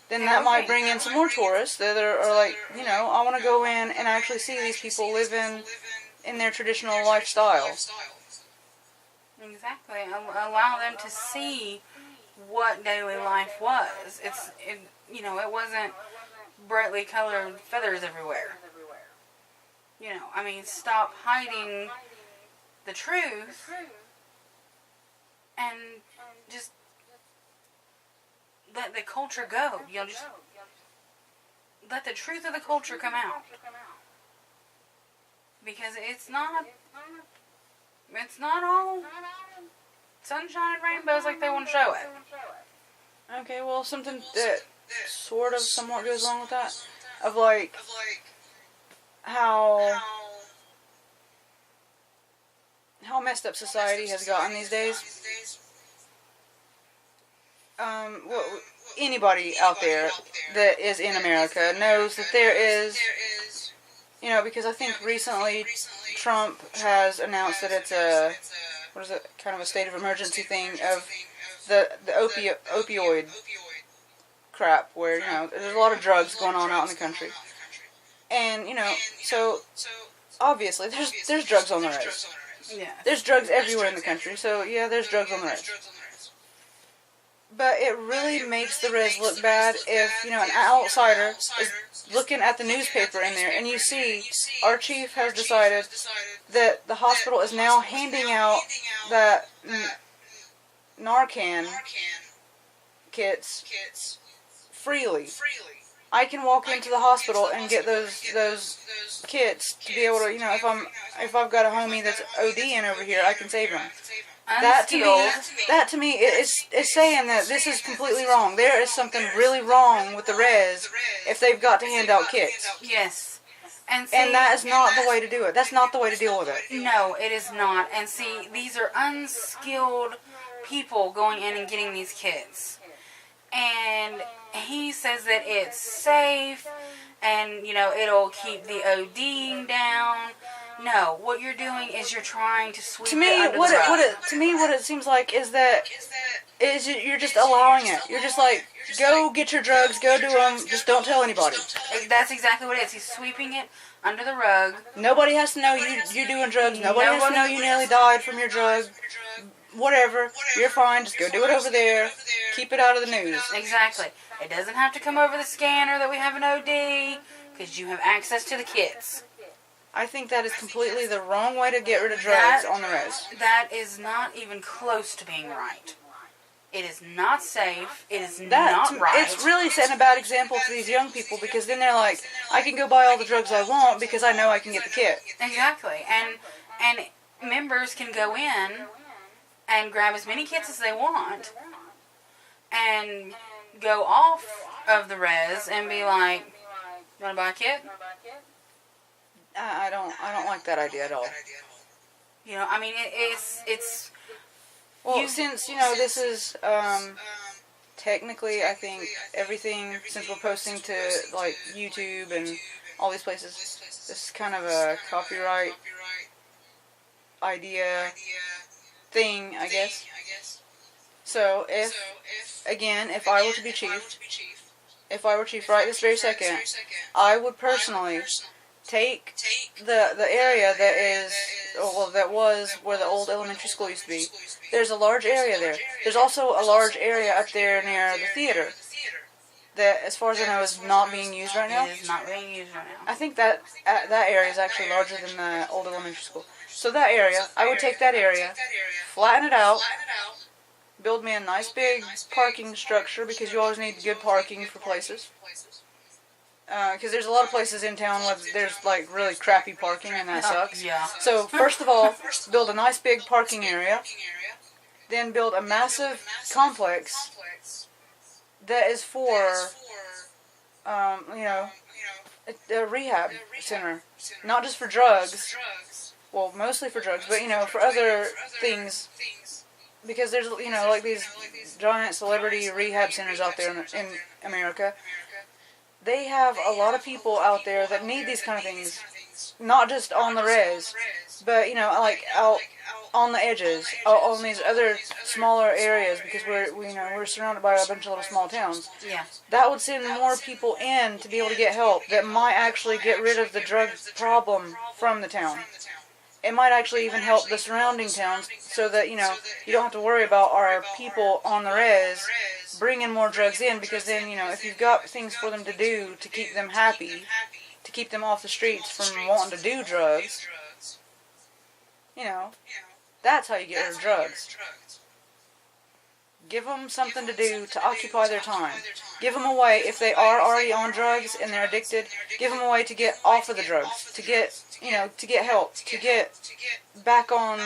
[SPEAKER 2] Then that might bring in some more tourists that are like, I want to go in and actually see these people living in their traditional lifestyle.
[SPEAKER 1] Exactly. Allow them to see what daily life was. It wasn't brightly colored feathers everywhere. Stop hiding the truth and just let the culture go. Just let the truth of the culture come out. Because it's not all sunshine and rainbows like they want to show it.
[SPEAKER 2] Okay, well, something that sort of somewhat goes along with that, of like how messed up society has gotten these days. Anybody out there that is in America knows that there is, because I think recently Trump has announced that it's kind of a state of emergency thing of the opioid crap, where, there's a lot of drugs going on out in the country. And, so obviously there's drugs on the res.
[SPEAKER 1] Yeah.
[SPEAKER 2] There's drugs everywhere in the country, so yeah, there's drugs on the res. But it really makes the res look bad if, an outsider is looking at the newspaper in there and you see our chief has decided that the hospital is now handing out that Narcan kits freely. I can walk into the hospital and get those kits to be able to, if I've got a homie that's ODing over here, I can save him. That to me is saying that this is completely wrong. There is something really wrong with the res if they've got to hand out kits.
[SPEAKER 1] Yes. And
[SPEAKER 2] that is not the way to do it. That's not the way to deal with it.
[SPEAKER 1] No, it is not. And see, these are unskilled people going in and getting these kits. And he says that it's safe and, it'll keep the ODing down. No, what you're doing is you're trying to sweep it under the rug.
[SPEAKER 2] To me, what it seems like is you're just allowing it. You're just like, go get your drugs, go do them, just don't tell anybody.
[SPEAKER 1] That's exactly what it is. He's sweeping it under the rug.
[SPEAKER 2] Nobody has to know you're doing drugs. Nobody has to know you nearly died from your drug. Whatever, you're fine. Just go do it over there. Keep it out of the news.
[SPEAKER 1] Exactly. It doesn't have to come over the scanner that we have an OD, because you have access to the kits.
[SPEAKER 2] I think that is completely the wrong way to get rid of drugs on the res.
[SPEAKER 1] That is not even close to being right. It is not safe. It is not right.
[SPEAKER 2] It's really setting a bad example to these young people, because then they're like, I can go buy all the drugs I want because I know I can get the kit.
[SPEAKER 1] Exactly. And members can go in and grab as many kits as they want and go off of the res and be like, you want to buy a kit?
[SPEAKER 2] I don't like that idea at all.
[SPEAKER 1] It's
[SPEAKER 2] well, since this is technically, I think everything, since we're posting to like YouTube and all these places, this is kind of a copyright idea thing, I guess. So if I were to be chief, right this very second, I would personally take the area that is that was where the old elementary school used to be. There's a large area there. There's also a large area up there near the theater that, as far as I know, is not being used right now.
[SPEAKER 1] It is not being used right now.
[SPEAKER 2] I think that area is actually larger than the old elementary school. So that area, I would take that area, flatten it out, build me a nice big parking structure, because you always need good parking for places. Because there's a lot of places in town where there's like really crappy parking, and that sucks.
[SPEAKER 1] Yeah.
[SPEAKER 2] So first of all, build a nice big parking area, then build a massive complex that is for, a rehab center, not just for drugs. Well, mostly for drugs, but for other things. Because there's like these giant celebrity rehab centers out there in America. They have a lot of people out there that need these kind of things, not just on the res, but like out on the edges, on these other smaller areas, because we're surrounded by a bunch of little small towns.
[SPEAKER 1] Yeah.
[SPEAKER 2] That would send more people in to be able to get help that might actually get rid of the drug problem from the town. It might actually even help the surrounding towns, so that you don't have to worry about our people on the res bringing more drugs in, because then if you've got things for them to do to keep them happy, to keep them off the streets from wanting to do drugs, that's how you get rid of drugs. Give them something to do to occupy their time. Give them a way, if they are already on drugs and they're addicted, give them a way to get off of the drugs, to get help, to get back on,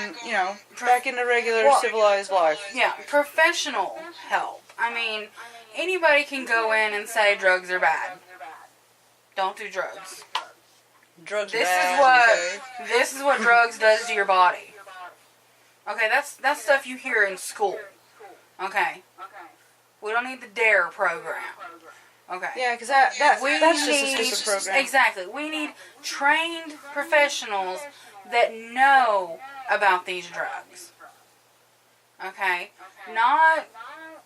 [SPEAKER 2] back into regular civilized life.
[SPEAKER 1] Yeah, professional help. I mean, anybody can go in and say drugs are bad. Don't do drugs.
[SPEAKER 2] Drugs
[SPEAKER 1] This
[SPEAKER 2] bad.
[SPEAKER 1] is what drugs does to your body. Okay, that's stuff you hear in school. Okay. We don't need the DARE program. Okay.
[SPEAKER 2] Yeah, because that's just a stupid program.
[SPEAKER 1] Exactly. We need trained professionals that know about these drugs. Okay? Not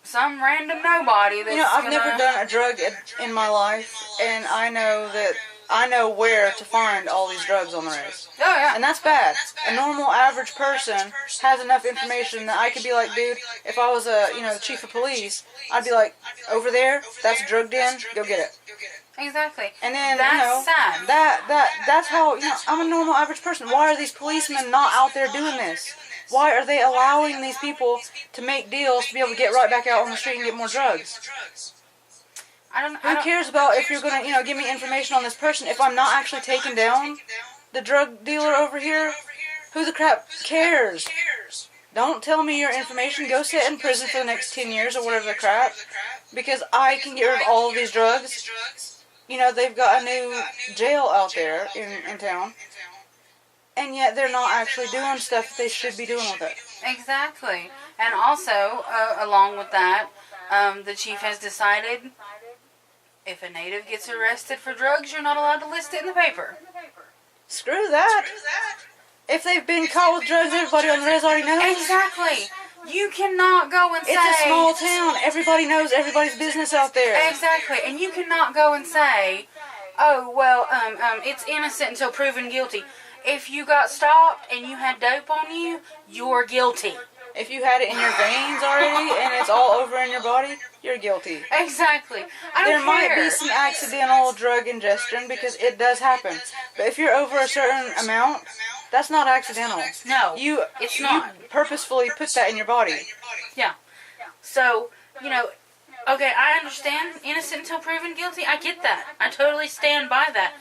[SPEAKER 1] some random nobody that's
[SPEAKER 2] I've never done a drug in my life, and I know where to find all these drugs on the res.
[SPEAKER 1] Oh, yeah.
[SPEAKER 2] And that's bad. A normal average person has enough information that I could be like, dude, if I was the chief of police, I'd be like, over there, that's a drug den, go get it.
[SPEAKER 1] Exactly.
[SPEAKER 2] And then,
[SPEAKER 1] that's sad.
[SPEAKER 2] That's how, I'm a normal average person. Why are these policemen not out there doing this? Why are they allowing these people to make deals to be able to get right back out on the street and get more drugs? Who cares about if you're going to, give me information on this person if I'm not actually taking down the drug dealer over here? Who the crap cares? Don't tell me your information. Go sit in prison for the next 10 years or whatever the crap, because I can get rid of all of these drugs. They've got a new jail out there in town, and yet they're not actually doing stuff that they should be doing with it.
[SPEAKER 1] Exactly. And also, along with that, the chief has decided if a native gets arrested for drugs, you're not allowed to list it in the paper.
[SPEAKER 2] Screw that. If they've been caught with drugs, everybody on the res already knows.
[SPEAKER 1] Exactly. You cannot go and say...
[SPEAKER 2] It's a small town. Everybody knows everybody's business out there.
[SPEAKER 1] Exactly. And you cannot go and say, oh, well, it's innocent until proven guilty. If you got stopped and you had dope on you, you're guilty.
[SPEAKER 2] If you had it in your veins already and it's all over in your body, you're guilty.
[SPEAKER 1] Exactly. I don't
[SPEAKER 2] There might be some accidental drug ingestion, because it does happen. But if you're over a certain amount, that's not accidental.
[SPEAKER 1] No,
[SPEAKER 2] it's
[SPEAKER 1] not.
[SPEAKER 2] You purposefully put that in your body.
[SPEAKER 1] Yeah. So, okay, I understand innocent until proven guilty. I get that. I totally stand by that.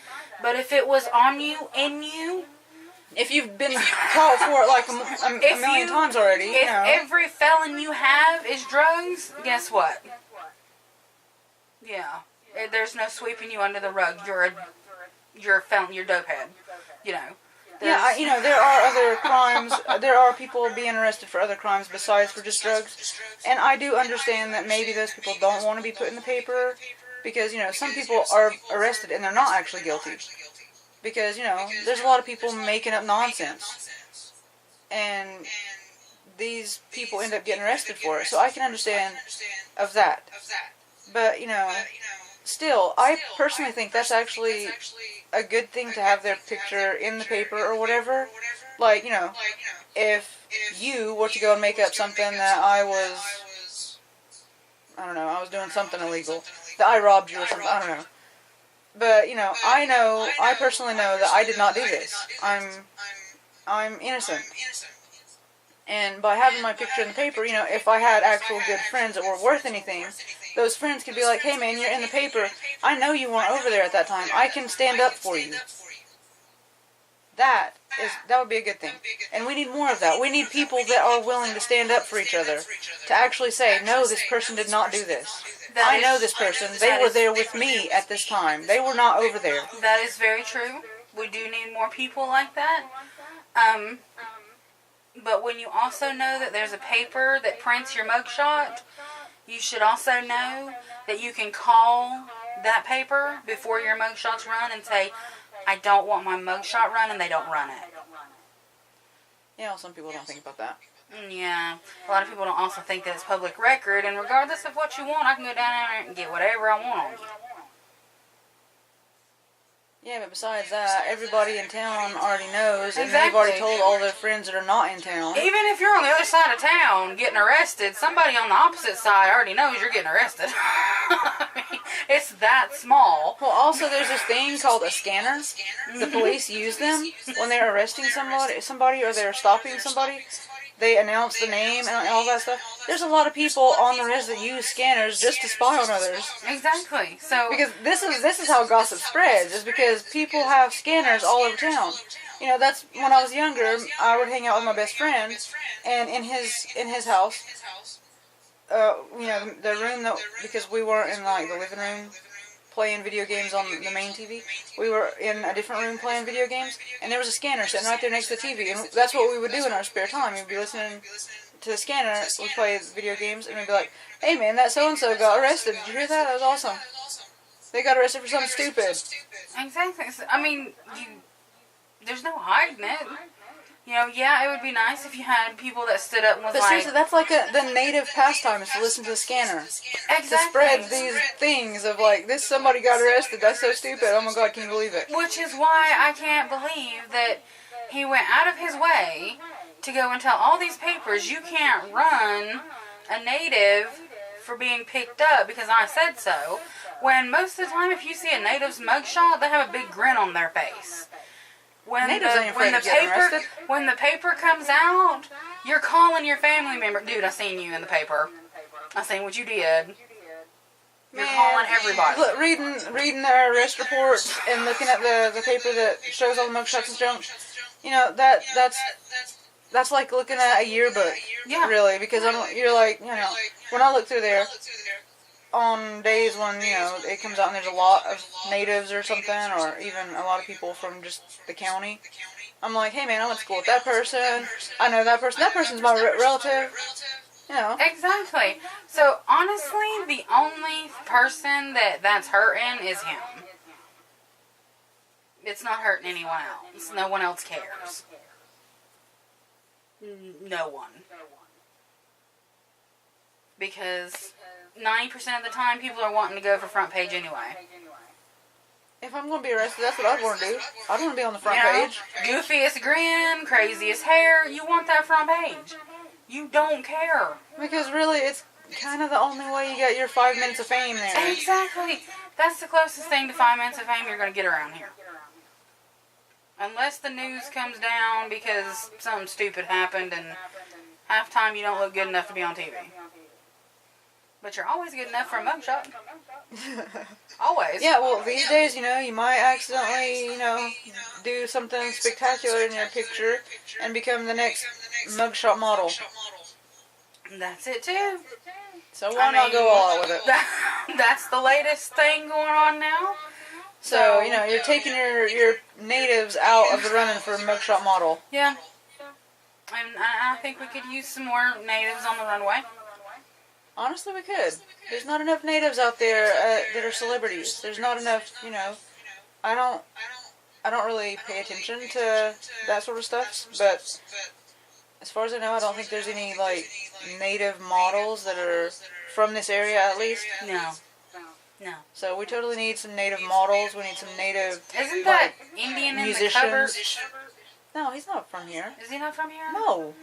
[SPEAKER 1] But if it was on you, in you...
[SPEAKER 2] If you've been caught for it like a million times already,
[SPEAKER 1] If every felon you have is drugs, guess what? Yeah. There's no sweeping you under the rug. You're a felon. You're a dopehead.
[SPEAKER 2] Yeah, there are other crimes. There are people being arrested for other crimes besides for just drugs. And I do understand that maybe those people don't want to be put in the paper, because, some people are arrested and they're not actually guilty. Because, there's a lot of people making up nonsense. And these people end up getting arrested for it. So I can understand of that. But, still, I personally think that's actually a good thing to have their picture in the paper or whatever. Like, if you were to go and make up something that I don't know, I was doing something illegal, that I robbed you or something, I don't know. But, I personally know that I did not do this. I'm innocent. And by having my picture in the paper, if I had actual good friends that were worth anything, those friends could be like, hey man, you're in the paper. I know you weren't over there at that time. I can stand up for you. That would be a good thing. And we need more of that. We need people that are willing to stand up for each other. To actually say, no, this person did not do this. I know this person. They were there with me at this time. They were not over there.
[SPEAKER 1] That is very true. We do need more people like that. But when you also know that there's a paper that prints your mugshot, you should also know that you can call that paper before your mugshots run and say, I don't want my mugshot run, and they don't run it.
[SPEAKER 2] Yeah, some people don't think about that.
[SPEAKER 1] Yeah, a lot of people don't also think that it's public record, and regardless of what you want, I can go down there and get whatever I want on you.
[SPEAKER 2] Yeah, but besides that, everybody in town already knows, and
[SPEAKER 1] Exactly.
[SPEAKER 2] they've already told all their friends that are not in town.
[SPEAKER 1] Even if you're on the other side of town getting arrested, somebody on the opposite side already knows you're getting arrested. I mean, it's that small.
[SPEAKER 2] Well, also there's this thing called a scanner. The police use them when they're arresting somebody or they're stopping somebody. They announce the name and all that stuff. There's a lot of people on the res that use scanners just to spy on others.
[SPEAKER 1] Exactly. So
[SPEAKER 2] because this is how gossip spreads. Is because people have scanners all over town. That's when I was younger. I would hang out with my best friend, and in his house, the room because we weren't in like the living room playing video games on the main TV. We were in a different room playing video games, and there was a scanner sitting right there next to the TV, and that's what we would do in our spare time. We'd be listening to the scanner, we'd play video games, and we'd be like, hey man, that so-and-so got arrested. Did you hear that? That was awesome. They got arrested for something stupid.
[SPEAKER 1] Exactly. I mean, there's no hiding it. Yeah, it would be nice if you had people that stood up and was
[SPEAKER 2] but
[SPEAKER 1] like...
[SPEAKER 2] seriously, that's like the native pastime is to listen to the scanner.
[SPEAKER 1] Exactly.
[SPEAKER 2] To spread these things of like, somebody got arrested, that's so stupid, oh my god, can you believe it?
[SPEAKER 1] Which is why I can't believe that he went out of his way to go and tell all these papers, you can't run a native for being picked up because I said so. When most of the time, if you see a native's mugshot, they have a big grin on their face. When the paper comes out, you're calling your family member. Dude, I seen you in the paper. I seen what you did. You're calling everybody.
[SPEAKER 2] Look, reading their arrest reports and looking at the paper that shows all the mugshots and junk. That's like looking at a yearbook.
[SPEAKER 1] Yeah.
[SPEAKER 2] Really, because you're like, when I look through there, on days when, it comes out and there's a lot of natives or something, or even a lot of people from just the county, I'm like, hey man, I went to school with that person, I know that person, that person's my relative,
[SPEAKER 1] Exactly. So, honestly, the only person that's hurting is him. It's not hurting anyone else. No one else cares. No one. Because 90% of the time, people are wanting to go for front page anyway.
[SPEAKER 2] If I'm going to be arrested, that's what I'd want to do. I'd want to be on the front page.
[SPEAKER 1] Goofiest grin, craziest hair, you want that front page. You don't care.
[SPEAKER 2] Because really, it's kind of the only way you get your 5 minutes of fame there.
[SPEAKER 1] Exactly. That's the closest thing to 5 minutes of fame you're going to get around here. Unless the news comes down because something stupid happened and half time you don't look good enough to be on TV. But you're always good enough for a mugshot. Always.
[SPEAKER 2] Yeah, well, these days, you might accidentally, do something spectacular in your picture and become the next mugshot model.
[SPEAKER 1] That's it, too.
[SPEAKER 2] So why not go all out with it?
[SPEAKER 1] That's the latest thing going on now.
[SPEAKER 2] So, you're taking your natives out of the running for a mugshot model.
[SPEAKER 1] Yeah. And I think we could use some more natives on the runway.
[SPEAKER 2] Honestly, we could. There's not enough natives out there that are celebrities. There's not enough, I don't really pay attention to that sort of stuff, but as far as I know, I don't think there's any, native models that are from this area, at least.
[SPEAKER 1] No.
[SPEAKER 2] So we totally need some native models. We need some native,
[SPEAKER 1] Isn't that Indian
[SPEAKER 2] musicians.
[SPEAKER 1] in the cover?
[SPEAKER 2] No, he's not from here.
[SPEAKER 1] Is he not from here?
[SPEAKER 2] No.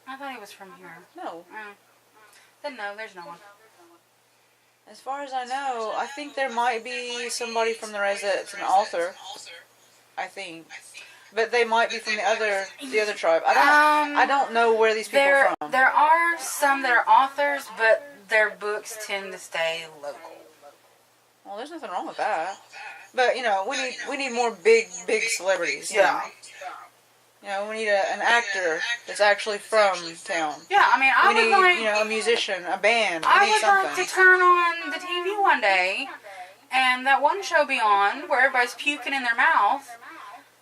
[SPEAKER 1] I thought he was from here.
[SPEAKER 2] No.
[SPEAKER 1] Then no, there's no one.
[SPEAKER 2] As far as I know, I think there might be somebody from the res that's an author. I think. But they might be from the other tribe. I don't know where these people are from.
[SPEAKER 1] There are some that are authors, but their books tend to stay local.
[SPEAKER 2] Well, there's nothing wrong with that. But, we need more big celebrities.
[SPEAKER 1] Yeah.
[SPEAKER 2] We need an actor that's actually from town.
[SPEAKER 1] Yeah, I mean,
[SPEAKER 2] we need, a musician, a band.
[SPEAKER 1] I would like to turn on the TV one day, and that one show be on where everybody's puking in their mouth.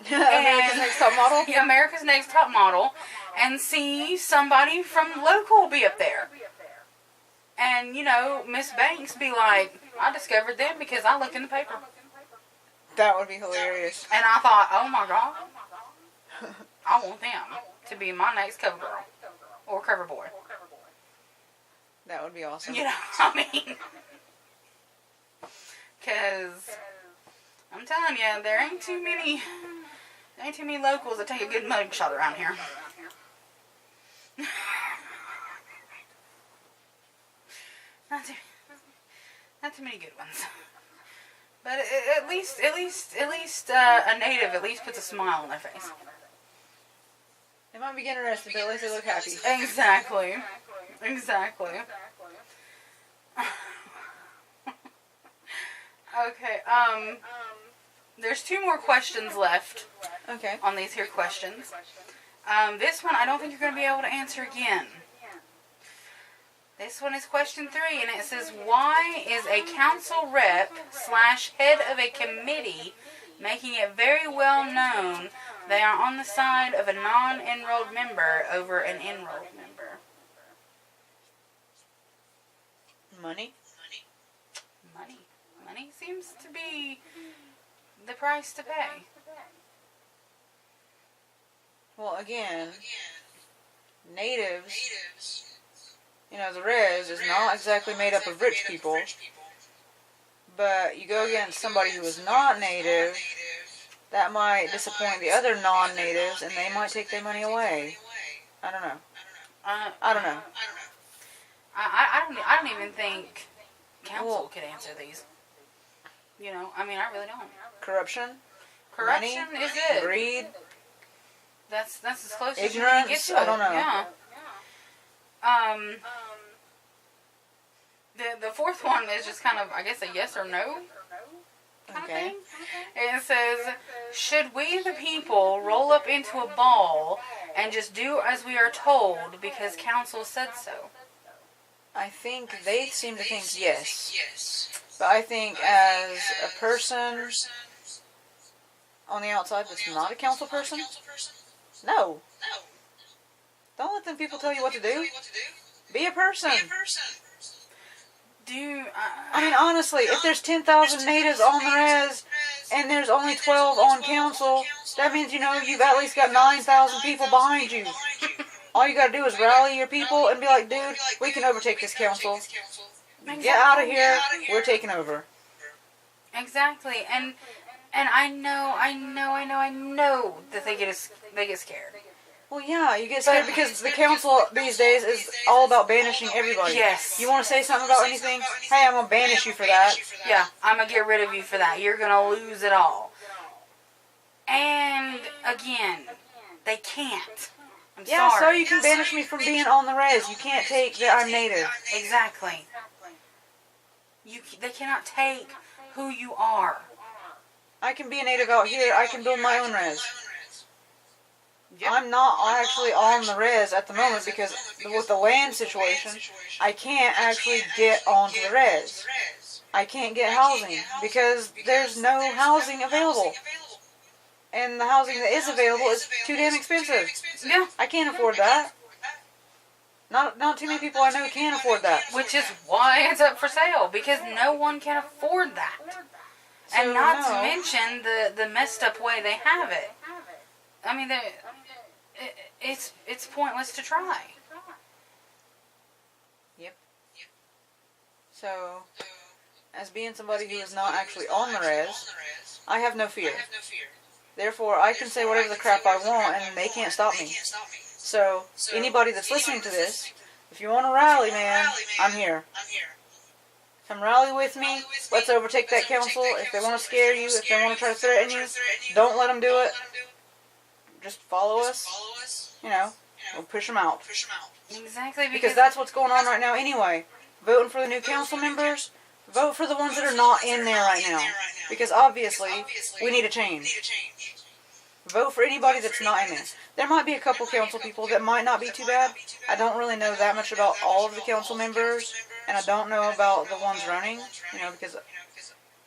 [SPEAKER 2] America's Next Top Model?
[SPEAKER 1] Yeah, America's Next Top Model, and see somebody from local be up there. And, Miss Banks be like, I discovered them because I looked in the paper.
[SPEAKER 2] That would be hilarious.
[SPEAKER 1] And I thought, oh my God, I want them to be my next cover girl or cover boy.
[SPEAKER 2] That would be awesome.
[SPEAKER 1] I mean, because I'm telling you, there ain't too many locals that take a good mugshot around here. Not too many good ones. But at least a native at least puts a smile on their face.
[SPEAKER 2] They might be getting arrested, but at least they look happy.
[SPEAKER 1] Exactly. Okay, there's 2 more questions left.
[SPEAKER 2] Okay.
[SPEAKER 1] On these here questions. This one I don't think you're going to be able to answer again. This one is question 3, and it says, why is a council rep / head of a committee making it very well known they are on the side of a non-enrolled member over an enrolled member?
[SPEAKER 2] Money?
[SPEAKER 1] Money seems to be the price to pay.
[SPEAKER 2] Well, again, natives, the res is not exactly made up of rich people, but you go against somebody who is not native, that might disappoint the other non-natives, and they might take their money away. I don't know. I don't know.
[SPEAKER 1] I don't even think council could answer these. I really don't.
[SPEAKER 2] Corruption
[SPEAKER 1] Corruption
[SPEAKER 2] money,
[SPEAKER 1] is it.
[SPEAKER 2] greed.
[SPEAKER 1] That's as close
[SPEAKER 2] ignorance,
[SPEAKER 1] as you can get to it.
[SPEAKER 2] I don't know.
[SPEAKER 1] Yeah. The 4th one is just kind of, I guess, a yes or no kind of thing. It says, should we the people roll up into a ball and just do as we are told because council said so?
[SPEAKER 2] I think they seem to think yes. But I think as a person on the outside that's not a council person, no. Don't let them people tell you what to do. Be a person. I mean, honestly, if there's 10,000 natives on the res and there's only 12 on council, that means, you've at least got 9,000 people behind you. All you gotta do is rally your people and be like, dude, we can overtake this council. Get out of here. We're taking over.
[SPEAKER 1] Exactly. And I know that they get scared.
[SPEAKER 2] Well, yeah, you get scared because the council these days is all about banishing everybody.
[SPEAKER 1] Yes.
[SPEAKER 2] You want to say something about anything? Hey, I'm going to banish you for that.
[SPEAKER 1] Yeah, I'm going to get rid of you for that. You're going to lose it all. And, again, they can't. I'm sorry.
[SPEAKER 2] So you can banish me from being on the res. You can't take that I'm native.
[SPEAKER 1] Exactly. They cannot take who you are.
[SPEAKER 2] I can be a native out here. I can build my own res. Yep. I'm not actually on the res at the moment because with the land situation, I can't actually get onto the res. I can't get housing because there's no housing available. And the housing that is available is too damn expensive.
[SPEAKER 1] Yeah.
[SPEAKER 2] I can't afford that. Not too many people I know can afford that.
[SPEAKER 1] Which is why it's up for sale, because no one can afford that. So, and not to mention the messed up way they have it. I mean, it's pointless to try.
[SPEAKER 2] Yep. So, as being somebody who is not actually on the res, I have no fear. Therefore, I can say whatever the crap I want, and they can't stop me. So, anybody that's listening to this, if you want to rally, man, I'm here. Come rally with me. Let's overtake that council. If they want to scare you, if they want to try to threaten you, don't let them do it. Just follow us. You know, we'll push them out.
[SPEAKER 1] Exactly.
[SPEAKER 2] Because that's what's going on right now anyway. Voting for the new council members, vote for the ones that are not in there right now. Because obviously, we need a change. Vote for anybody that's not in there. There might be a couple council people that might not be too bad. I don't really know that much about all of the council members, and I don't know about the ones running, because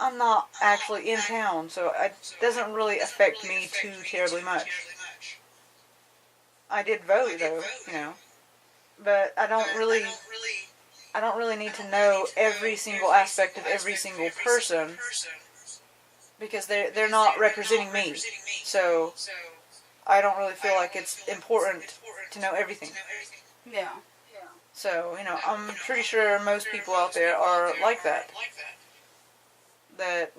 [SPEAKER 2] I'm not actually in town, so it doesn't really affect me too terribly much. I did vote though, but I don't really need to know every single aspect of every single person, because they're not representing me. So I don't really feel like it's important to know everything.
[SPEAKER 1] Yeah.
[SPEAKER 2] So, I'm pretty sure most people out there are like that. That,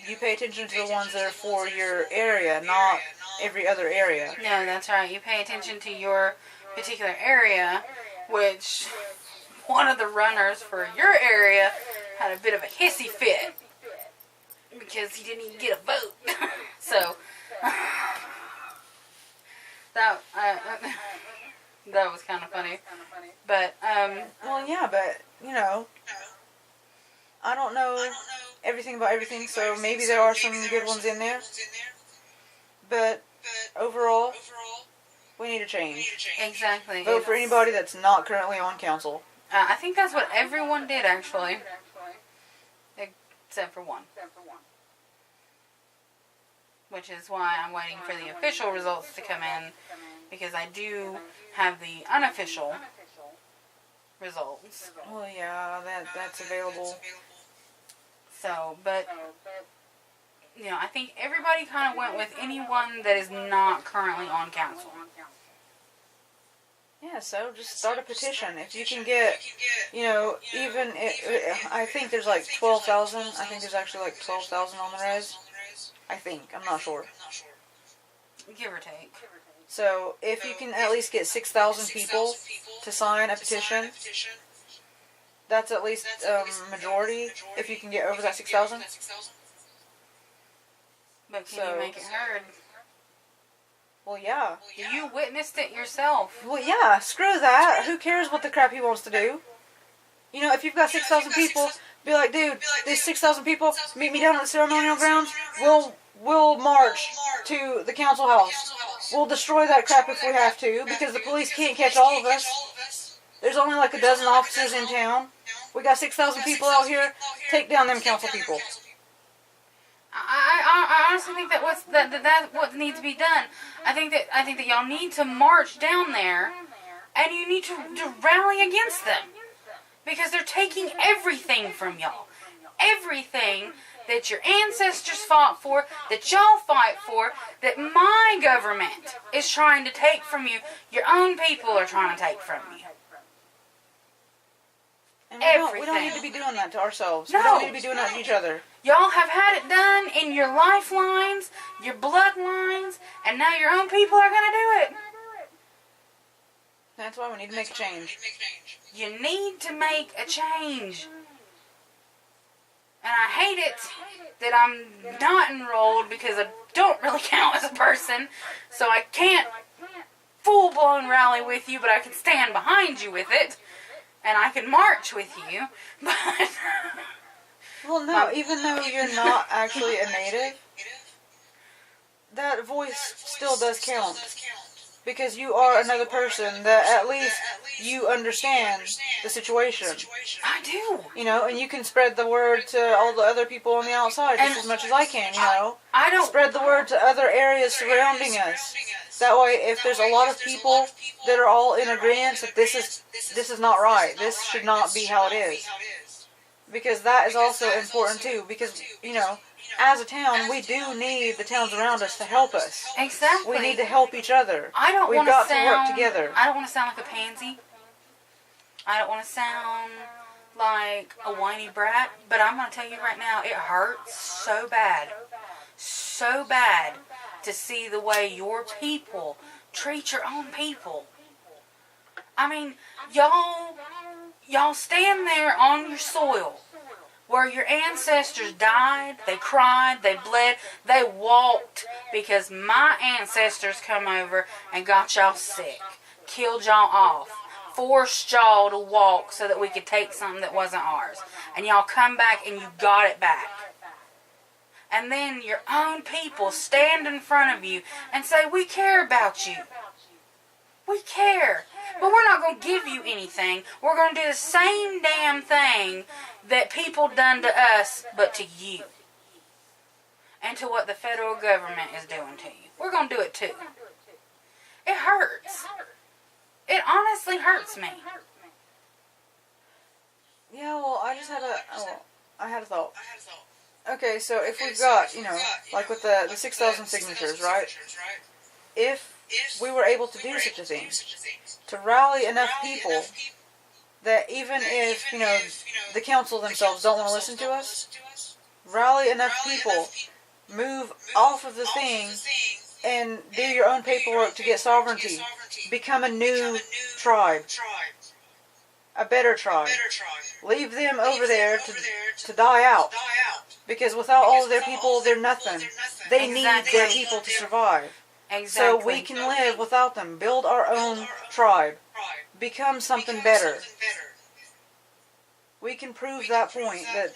[SPEAKER 2] you pay attention to the ones that are for your area, not every other area.
[SPEAKER 1] No, that's right. You pay attention to your particular area, which one of the runners for your area had a bit of a hissy fit because he didn't even get a vote. So, that was kind of funny. But,
[SPEAKER 2] well, yeah, but, I don't know everything about everything, so maybe there are some good ones in there. But, overall, we need a change.
[SPEAKER 1] Exactly.
[SPEAKER 2] Vote for anybody that's not currently on council.
[SPEAKER 1] I think that's what everyone did, actually. Except for one. Which is why I'm waiting for the official results to come in, because I do have the unofficial results.
[SPEAKER 2] Well, yeah, that's available.
[SPEAKER 1] So, but, I think everybody kind of went with anyone that is not currently on council.
[SPEAKER 2] Yeah, so just start a petition. If you can get, I think there's like 12,000. I think there's actually like 12,000 on the res. I think. I'm not sure.
[SPEAKER 1] Give or take.
[SPEAKER 2] So, if you can at least get 6,000 people to sign a petition, that's at least majority, if you can get over that 6,000.
[SPEAKER 1] But can you make it heard?
[SPEAKER 2] Well, yeah.
[SPEAKER 1] You witnessed it yourself.
[SPEAKER 2] Well, yeah, screw that. Who cares what the crap he wants to do? If you've got 6,000 people, be like, dude, these 6,000 people, meet me down at the ceremonial grounds. We'll march to the council house. We'll destroy that crap if we have to, because the police can't catch all of us. There's only like a dozen officers in town. We got 6,000 people out here. Take down them council people.
[SPEAKER 1] I honestly think that's what needs to be done. I think that y'all need to march down there, and you need to rally against them, because they're taking everything from y'all. Everything that your ancestors fought for, that y'all fight for, that my government is trying to take from you, your own people are trying to take from you.
[SPEAKER 2] And we don't need to be doing that to ourselves.
[SPEAKER 1] No.
[SPEAKER 2] We don't need to be doing that to each other.
[SPEAKER 1] Y'all have had it done in your lifelines, your bloodlines, and now your own people are going to do it.
[SPEAKER 2] That's why we need to make a change.
[SPEAKER 1] You need to make a change. And I hate it that I'm not enrolled, because I don't really count as a person, so I can't full-blown rally with you, but I can stand behind you with it, and I can march with you, but...
[SPEAKER 2] Well, no, even though you're not actually a native, that voice still does count. Because you are another person that at least you understand the situation.
[SPEAKER 1] I do.
[SPEAKER 2] And you can spread the word to all the other people on the outside just as much as I can,
[SPEAKER 1] I don't...
[SPEAKER 2] Spread the word to other areas surrounding us. That way, if there's a lot of people that are all in agreement that this is not right, this should not be how it is. Because that is also important too, because, as a town, we do need the towns around us to help us.
[SPEAKER 1] Exactly.
[SPEAKER 2] We need to help each other.
[SPEAKER 1] We've got
[SPEAKER 2] to work together.
[SPEAKER 1] I don't want to sound like a pansy. I don't want to sound like a whiny brat, but I'm going to tell you right now, it hurts so bad. So bad to see the way your people treat your own people. I mean, y'all stand there on your soil where your ancestors died, they cried, they bled, they walked because my ancestors come over and got y'all sick, killed y'all off, forced y'all to walk so that we could take something that wasn't ours. And y'all come back and you got it back. And then your own people stand in front of you and say, we care about you. We care. But we're not going to give you anything. We're going to do the same damn thing that people done to us, but to you. And to what the federal government is doing to you. We're going to do it too. It hurts. It honestly hurts me.
[SPEAKER 2] Yeah, well, I had a thought. Okay, so if we've got, like with the 6,000 signatures, right? If we were able to do such a thing, to rally enough people that even if, the council themselves don't want to listen to us, rally enough people, move off of the thing, and do your own paperwork to get sovereignty. Become a new tribe. A better tribe. Leave them over there to die out. Because without all of their people, they're nothing. They need their people to survive.
[SPEAKER 1] Exactly.
[SPEAKER 2] So we can live without them. Build our own tribe. Become something better. We can prove that point, that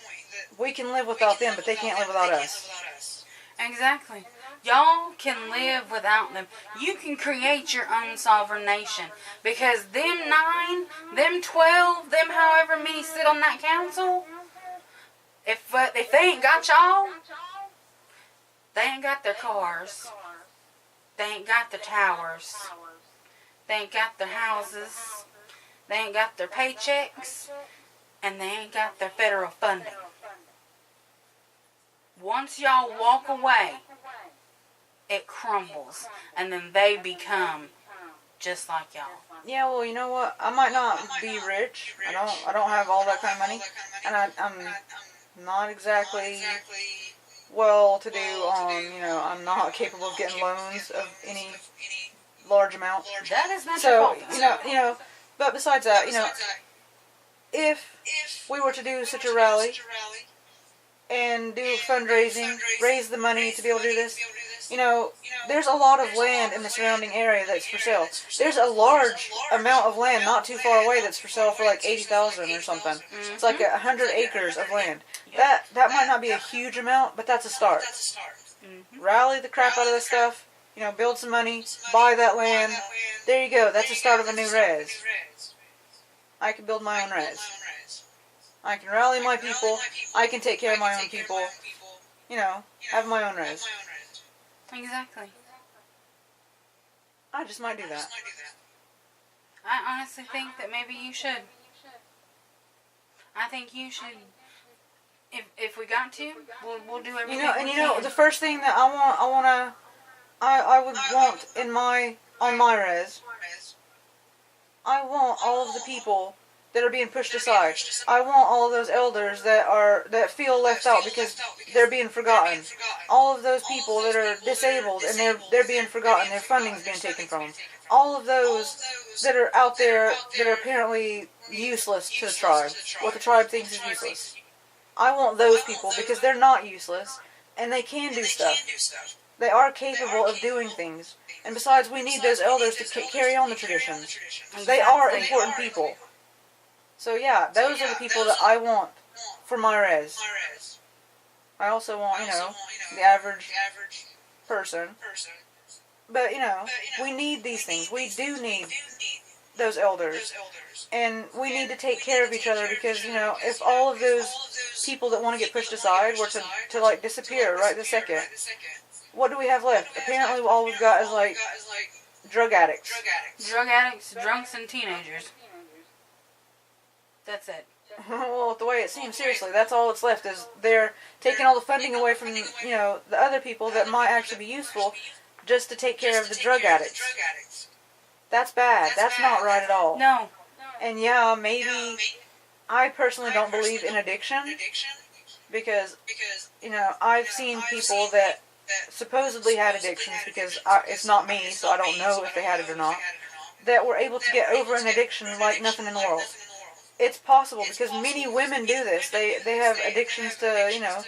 [SPEAKER 2] we can live without them, but they can't live without us.
[SPEAKER 1] Exactly. Y'all can live without them. You can create your own sovereign nation. Because them 9, them 12, them however many sit on that council, if they ain't got y'all, they ain't got their cars. They ain't got their towers. They ain't got their houses. They ain't got their paychecks. And they ain't got their federal funding. Once y'all walk away, it crumbles. And then they become just like y'all.
[SPEAKER 2] Yeah, well, you know what? I might not be rich. I don't have all that kind of money. And I'm not exactly well to do on, I'm not capable of getting loans of any large amount.
[SPEAKER 1] That is not your fault.
[SPEAKER 2] But besides that, if we were to do such a rally and do fundraising, raise the money to be able to do this, there's a lot of land in the surrounding area that's for sale. There's a large amount of land not too far away that's for sale for like 80,000 or something. Mm-hmm. It's like 100 acres of land. That might not be a huge amount, but that's a start. Mm-hmm. Rally the crap out of this stuff. Build some money, buy that land. There you go. That's the start of a new res. I can build my own res. I can rally my people. I can take care of my own people. Have my own res.
[SPEAKER 1] Exactly.
[SPEAKER 2] I just might do that.
[SPEAKER 1] I honestly think that maybe you should. I think you should. If we got to, we'll do everything.
[SPEAKER 2] The first thing that I would want on my res, I want all of the people that are being pushed aside. I want all of those elders that feel left out because they're being forgotten. All of those people that are disabled and they're being forgotten. Their funding's being taken from them. All of those that are out there that are apparently useless to the tribe. What the tribe thinks is useless. I want those people because they're not useless and they can do stuff. They are capable of doing things. And besides, we need those elders to carry on the traditions. They are important people. So yeah, those are the people that I want for my res. I also want, the average person. But, we need these things. We do need those elders. And we need to take care of each other because, if all of those people that want to get pushed aside were to disappear right this second, what do we have left? Apparently all we've got is, drug addicts.
[SPEAKER 1] Drug addicts, drunks, and teenagers. That's it.
[SPEAKER 2] Well, the way it seems, seriously, that's all that's left is they're taking all the funding away from, the other people that might actually be useful just to take care of the drug addicts. That's bad. That's not right at all.
[SPEAKER 1] No.
[SPEAKER 2] And yeah, maybe I personally don't believe in addiction because, I've seen people that supposedly had addictions, because it's not me, so I don't know if they had it or not, that were able to get over an addiction like nothing in the world. It's possible, because many women do this. They have addictions to,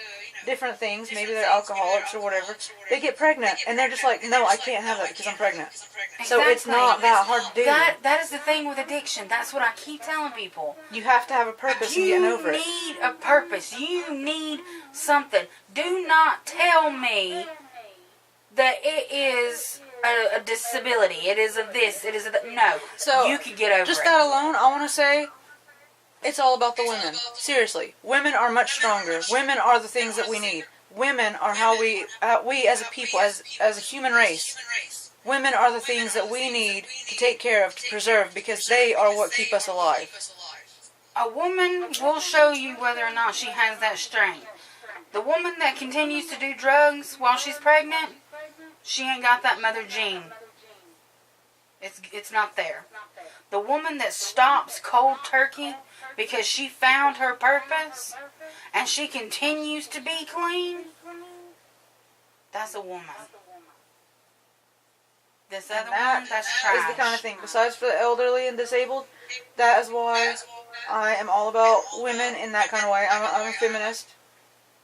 [SPEAKER 2] different things. Maybe they're alcoholics or whatever. They get pregnant, and they're just like, no, I can't have that because I'm pregnant.
[SPEAKER 1] Exactly.
[SPEAKER 2] So it's not that hard to do.
[SPEAKER 1] That is the thing with addiction. That's what I keep telling people.
[SPEAKER 2] You have to have a purpose in getting over it.
[SPEAKER 1] You need a purpose. You need something. Do not tell me that it is a disability. It is a this. It is a that. No.
[SPEAKER 2] So
[SPEAKER 1] you can get over
[SPEAKER 2] just
[SPEAKER 1] it.
[SPEAKER 2] that alone, I want to say, it's all about the women. Seriously. Women are much stronger. Women are the things that we need. Women are how we as a people, as a human race, women are the things that we need to take care of, to preserve, because they are what keep us alive.
[SPEAKER 1] A woman will show you whether or not she has that strength. The woman that continues to do drugs while she's pregnant, she ain't got that mother gene. It's not there. The woman that stops cold turkey because she found her purpose and she continues to be clean, that's a woman. This other woman, that's trash.
[SPEAKER 2] Is the kind of thing, besides for the elderly and disabled, that is why I am all about women in that kind of way. I'm a feminist.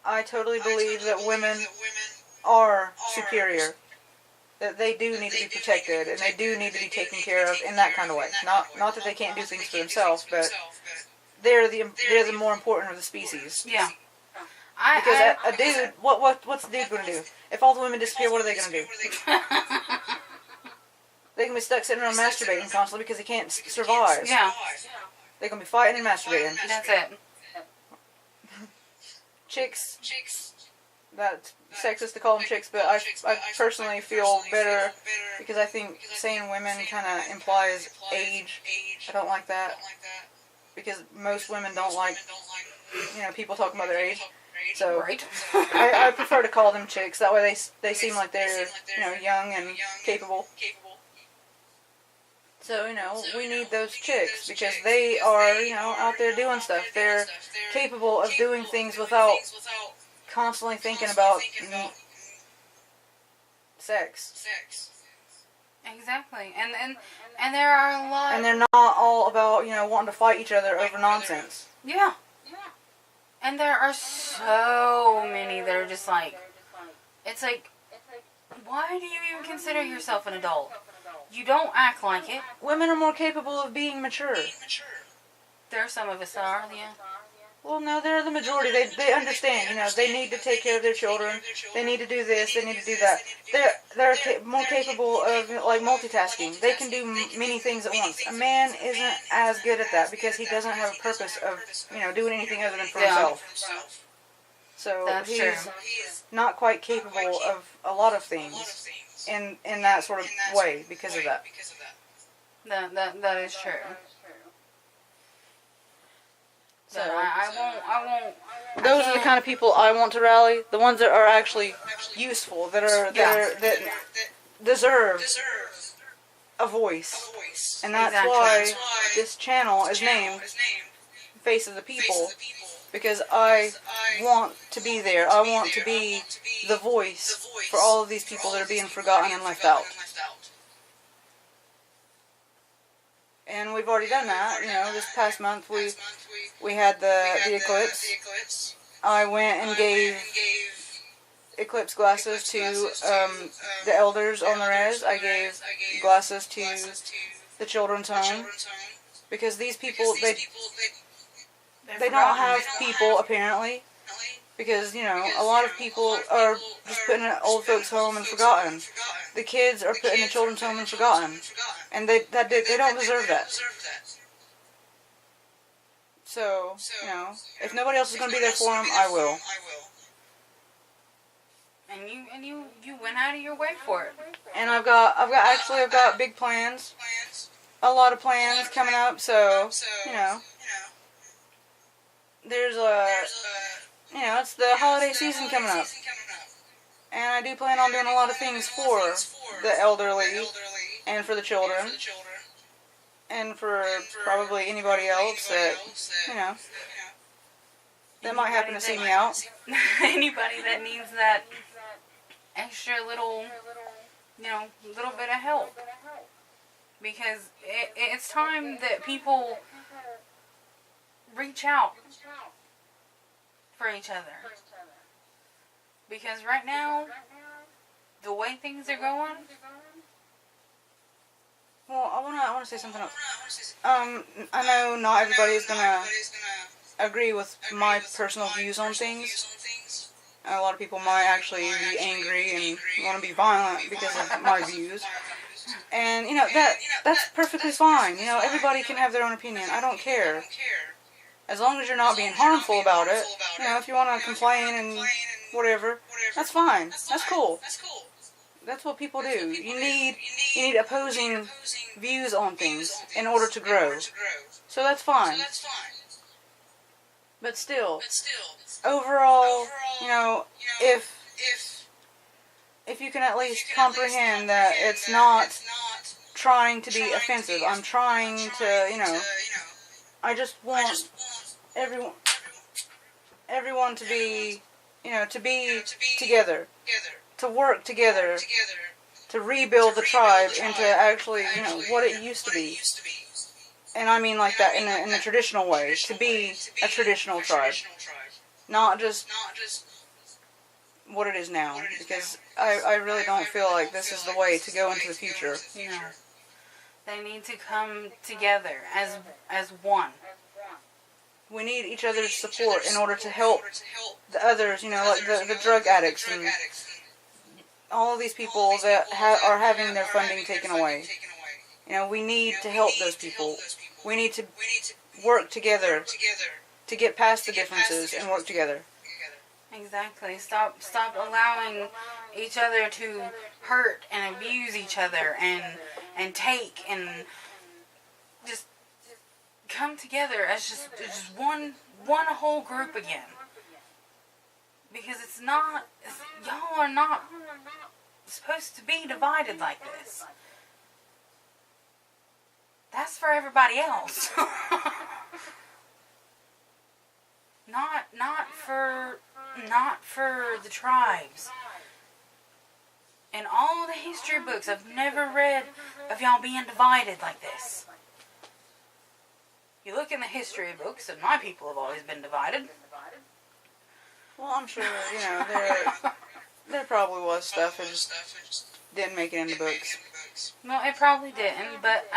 [SPEAKER 2] I totally believe that women are superior. That they do need to be protected, and they do need to be taken care of in that kind of way. Not that they can't do things for themselves, but they're the more important of the species.
[SPEAKER 1] Yeah.
[SPEAKER 2] Because a dude, what's the dude going to do? If all the women disappear, what are they going to do? They're going to be stuck sitting around masturbating constantly because they can't survive.
[SPEAKER 1] Yeah.
[SPEAKER 2] They're going to be fighting and masturbating.
[SPEAKER 1] That's it.
[SPEAKER 2] Chicks. That's sexist to call them chicks, but I personally feel better because I think saying women kind of implies age. I don't like that because most women don't like, people talking about their age. So
[SPEAKER 1] right.
[SPEAKER 2] I prefer to call them chicks. That way they seem like they're young and capable. So we need those chicks because they are out there doing stuff. They're capable of doing things without constantly thinking about sex.
[SPEAKER 1] Exactly. And there are a lot.
[SPEAKER 2] And they're not all about, wanting to fight each other over nonsense.
[SPEAKER 1] Yeah. And there are so many that are just like, it's like, why do you even consider yourself an adult? You don't act like it.
[SPEAKER 2] Women are more capable of being mature.
[SPEAKER 1] There are some of us that are, yeah.
[SPEAKER 2] Well, no, they're the majority. They understand, they need to take care of their children. They need to do this. They need to do that. They're more capable of, multitasking. They can do many things at once. A man isn't as good at that because he doesn't have a purpose of, doing anything other than for himself. So
[SPEAKER 1] that's
[SPEAKER 2] he's
[SPEAKER 1] true.
[SPEAKER 2] not quite capable of a lot of things in that sort of way because of that.
[SPEAKER 1] That is true. So I won't.
[SPEAKER 2] Those are the kind of people I want to rally. The ones that are actually useful, that deserve a voice, and that's why this channel is named Face of the People, because I want to be there. I want to be the voice for all of these people that are being forgotten and left out. And we've already done that. This past month we had the eclipse. I went and gave eclipse glasses to the elders on the res. I gave glasses to the children's home because these people they don't have people apparently. Because, a lot of people are just put in an old folks' home and forgotten. The kids are put in a children's home and forgotten. And they don't deserve that. So, if nobody else is going to be there for them, I will.
[SPEAKER 1] And you went out of your way for it.
[SPEAKER 2] And I've got big plans. A lot of plans coming up, so, there's it's the holiday season coming up. And I do plan on doing a lot of things for the elderly and for the children. And for probably anybody else that, that might happen to see me out.
[SPEAKER 1] Anybody that needs that extra little, little bit of help. Because it's time that people reach out for each other. Because right now, the way things are going.
[SPEAKER 2] Well, I wanna say something else. I know not everybody is gonna agree with my personal views on things. A lot of people might actually be angry and want to be violent because of my views. And, that's perfectly fine. Everybody can have their own opinion. I don't care. As long as you're not being harmful about it. If you want to complain and whatever, that's fine. That's cool. That's what people do. You need opposing views on things in order to grow. So that's fine. But still, overall, if you can at least comprehend that it's not trying to be offensive, I'm trying to, I just want everyone to be, to be together, to work together, to rebuild the tribe into actually, what it used to be. And I mean like that in a traditional way, to be a traditional tribe, not just what it is now, because I really don't feel like this is the way to go into the future.
[SPEAKER 1] No. They need to come together as one.
[SPEAKER 2] We need each other's support in order to help the others, like the drug addicts and all of these people that are having their funding taken away. We need to help those people. We need to work together to get past the differences and work together.
[SPEAKER 1] Exactly. Stop allowing each other to hurt and abuse each other and take and just come together as just one whole group again. Because y'all are not supposed to be divided like this. That's for everybody else. Not for the tribes. In all the history books, I've never read of y'all being divided like this. You look in the history books, and my people have always been divided.
[SPEAKER 2] Well, I'm sure, there probably was stuff that just didn't make it into books.
[SPEAKER 1] Well, it probably didn't, but,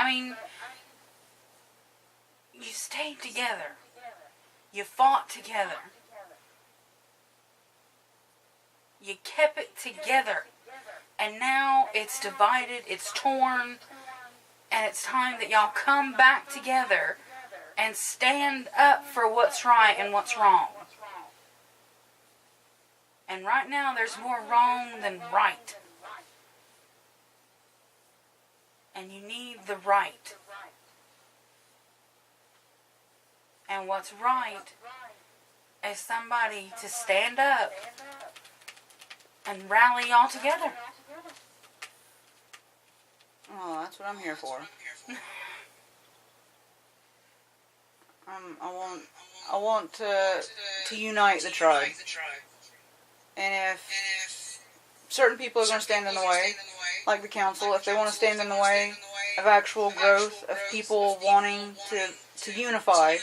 [SPEAKER 1] you stayed together. You fought together. You kept it together. And now it's divided, it's torn, and it's time that y'all come back together and stand up for what's right and what's wrong. And right now there's more wrong than right. And you need the right. And what's right is somebody to stand up and rally y'all together.
[SPEAKER 2] Oh, that's what I'm here for. I want to unite the tribe. And if certain people are going to stand in the way, like the council, if they want to stand in the way of actual growth, of people wanting to unify,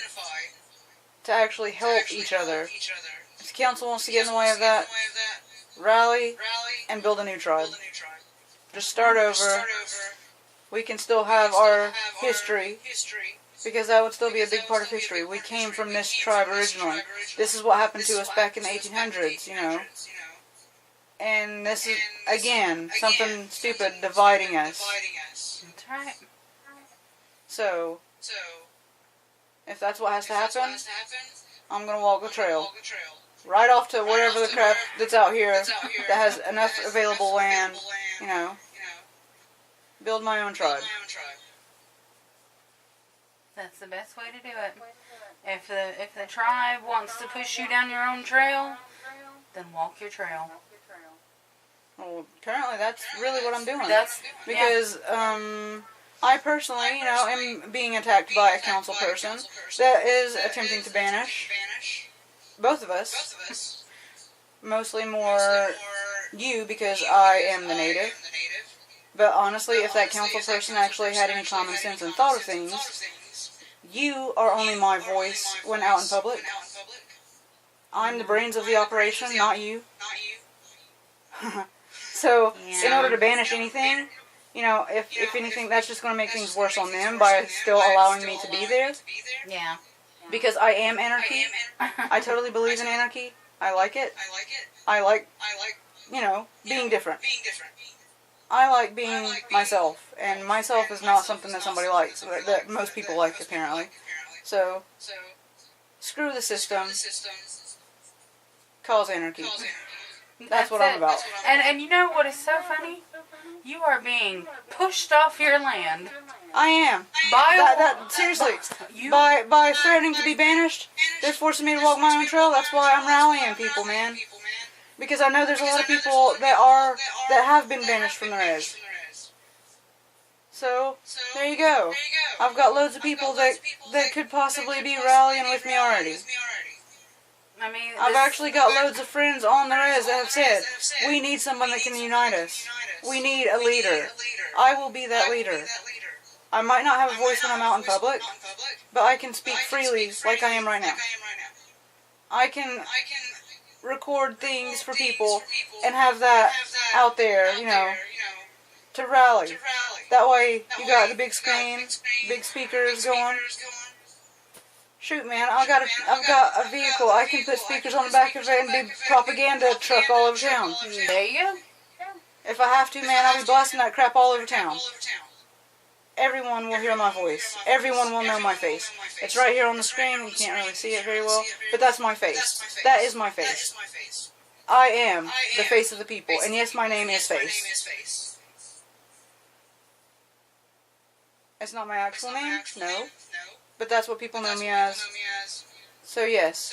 [SPEAKER 2] to actually help each other, if the council wants to get in the way of that, rally and build a new tribe. Just start over. We can still have our history, because that would still be a big part of history. We came from this tribe originally. This is what happened to us back in the 1800s, And this is, again, something stupid dividing us.
[SPEAKER 1] That's right.
[SPEAKER 2] So, if that's what has to happen, I'm going to walk the trail. Right off to whatever the crap that's out here that has enough available land, build my own tribe.
[SPEAKER 1] That's the best way to do it. If the tribe wants to push you down your own trail, then walk your trail.
[SPEAKER 2] Well, apparently that's really what I'm doing.
[SPEAKER 1] Because
[SPEAKER 2] I personally, am being attacked by a council person that is attempting to banish both of us. Mostly more you because I am the native. But honestly, if that council person actually had any common sense and thought of things, you are only my voice when out in public. I'm the brains of the operation, not you. So, in order to banish anything, you know, if anything, that's just going to make things worse on them by still allowing me to be there.
[SPEAKER 1] Yeah.
[SPEAKER 2] Because I am anarchy. I totally believe in anarchy. I like it. I like, you know, being different. I like being myself. And myself is not something that somebody likes, that most people like, apparently. So, screw the system. Cause anarchy. That's what I'm about.
[SPEAKER 1] And you know what is so funny? You are being pushed off your land.
[SPEAKER 2] I am. Seriously, by threatening to be banished, they're forcing me to walk my own trail. That's why I'm rallying people, man. Because I know there's a lot of people that have been banished from the res. So, there you go. I've got loads of people that could possibly be rallying with me already.
[SPEAKER 1] I mean,
[SPEAKER 2] I've actually got loads of friends on the res that have said, we need someone that can unite us. We need a leader. I will be that leader. I might not have a voice when I'm out in public, but I can speak freely like I am right now. I can record things for people and have that out there, you know, to rally. That way you got the big screen, big speakers going. Shoot, man, I've got a vehicle. I can put speakers on the back of it and be propaganda truck all over town.
[SPEAKER 1] There you go.
[SPEAKER 2] If I have to, man, I'll be blasting that crap all over town. Everyone will hear my voice. Everyone will know my face. It's right here on the screen. You can't really see it very well, but that's my face. That is my face. I am the face of the people, and yes, my name is Face. It's not my actual name, no. But that's what people know me as. So yes,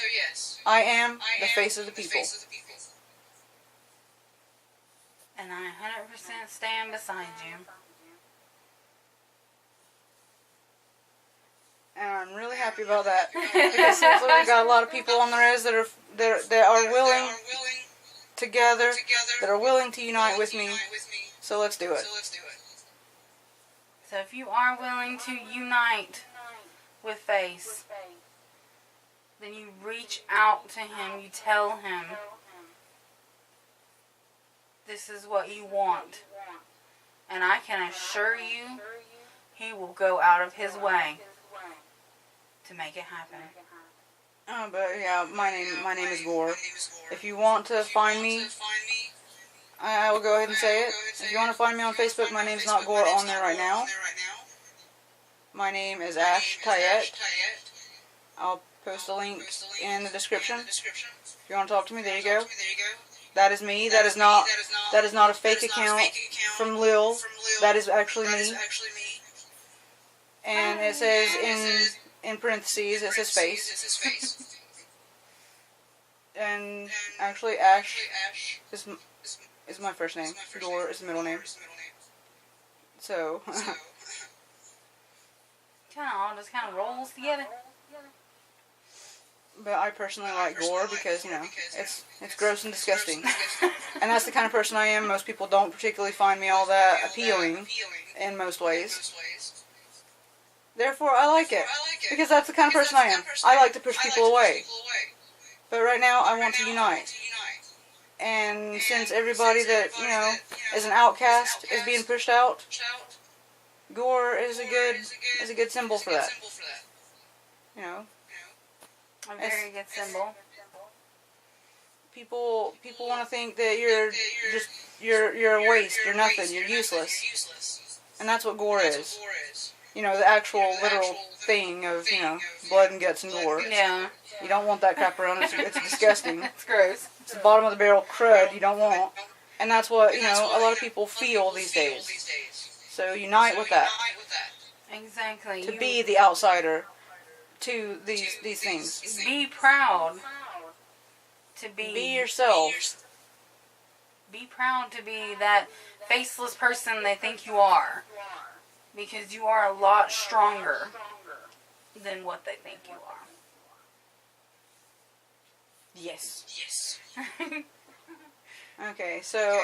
[SPEAKER 2] I am the face of the people.
[SPEAKER 1] And I 100% stand beside you.
[SPEAKER 2] And I'm really happy about that. Because seriously, we got a lot of people on the res that are willing to gather, that are willing to unite with me. So let's do it.
[SPEAKER 1] So if you are willing to unite with Face, then you reach out to him, you tell him this is what you want, and I can assure you he will go out of his way to make it happen.
[SPEAKER 2] But yeah, my name is Gore. If you want to find me, I will go ahead and say it. If you want to find me on Facebook, my name's not Gore on there right now. My name is Ash Tayet. I'll post a link in the description. If you want to talk to me, there you go. That is me. That is not a fake account from Lil. That is actually me. And it says in parentheses, it says Face. And actually, Ash is my first name. Gore is the middle name. So.
[SPEAKER 1] All just kind of rolls together.
[SPEAKER 2] But I personally like Gore because, you know, it's gross and disgusting. And that's the kind of person I am. Most people don't particularly find me all that appealing in most ways. Therefore, I like it. Because that's the kind of person I am. I like to push people away. But right now, I want to unite. And since everybody that, you know, is an outcast is being pushed out, Gore is a good symbol for that. You know,
[SPEAKER 1] a very good symbol.
[SPEAKER 2] People want to think that you're a waste, you're nothing, you're useless, and that's what Gore is. You know, the actual literal thing of, you know, blood and guts and gore.
[SPEAKER 1] Yeah.
[SPEAKER 2] You don't want that crap around. It's disgusting.
[SPEAKER 1] It's gross.
[SPEAKER 2] It's the bottom of the barrel crud you don't want, and that's what, you know, a lot of people feel these days. So unite with that.
[SPEAKER 1] Exactly.
[SPEAKER 2] To be the outsider to these things.
[SPEAKER 1] Be proud to be.
[SPEAKER 2] Be yourself.
[SPEAKER 1] Be proud to be that faceless person they think you are. Because you are a lot stronger than what they think you are.
[SPEAKER 2] Yes. Okay, so,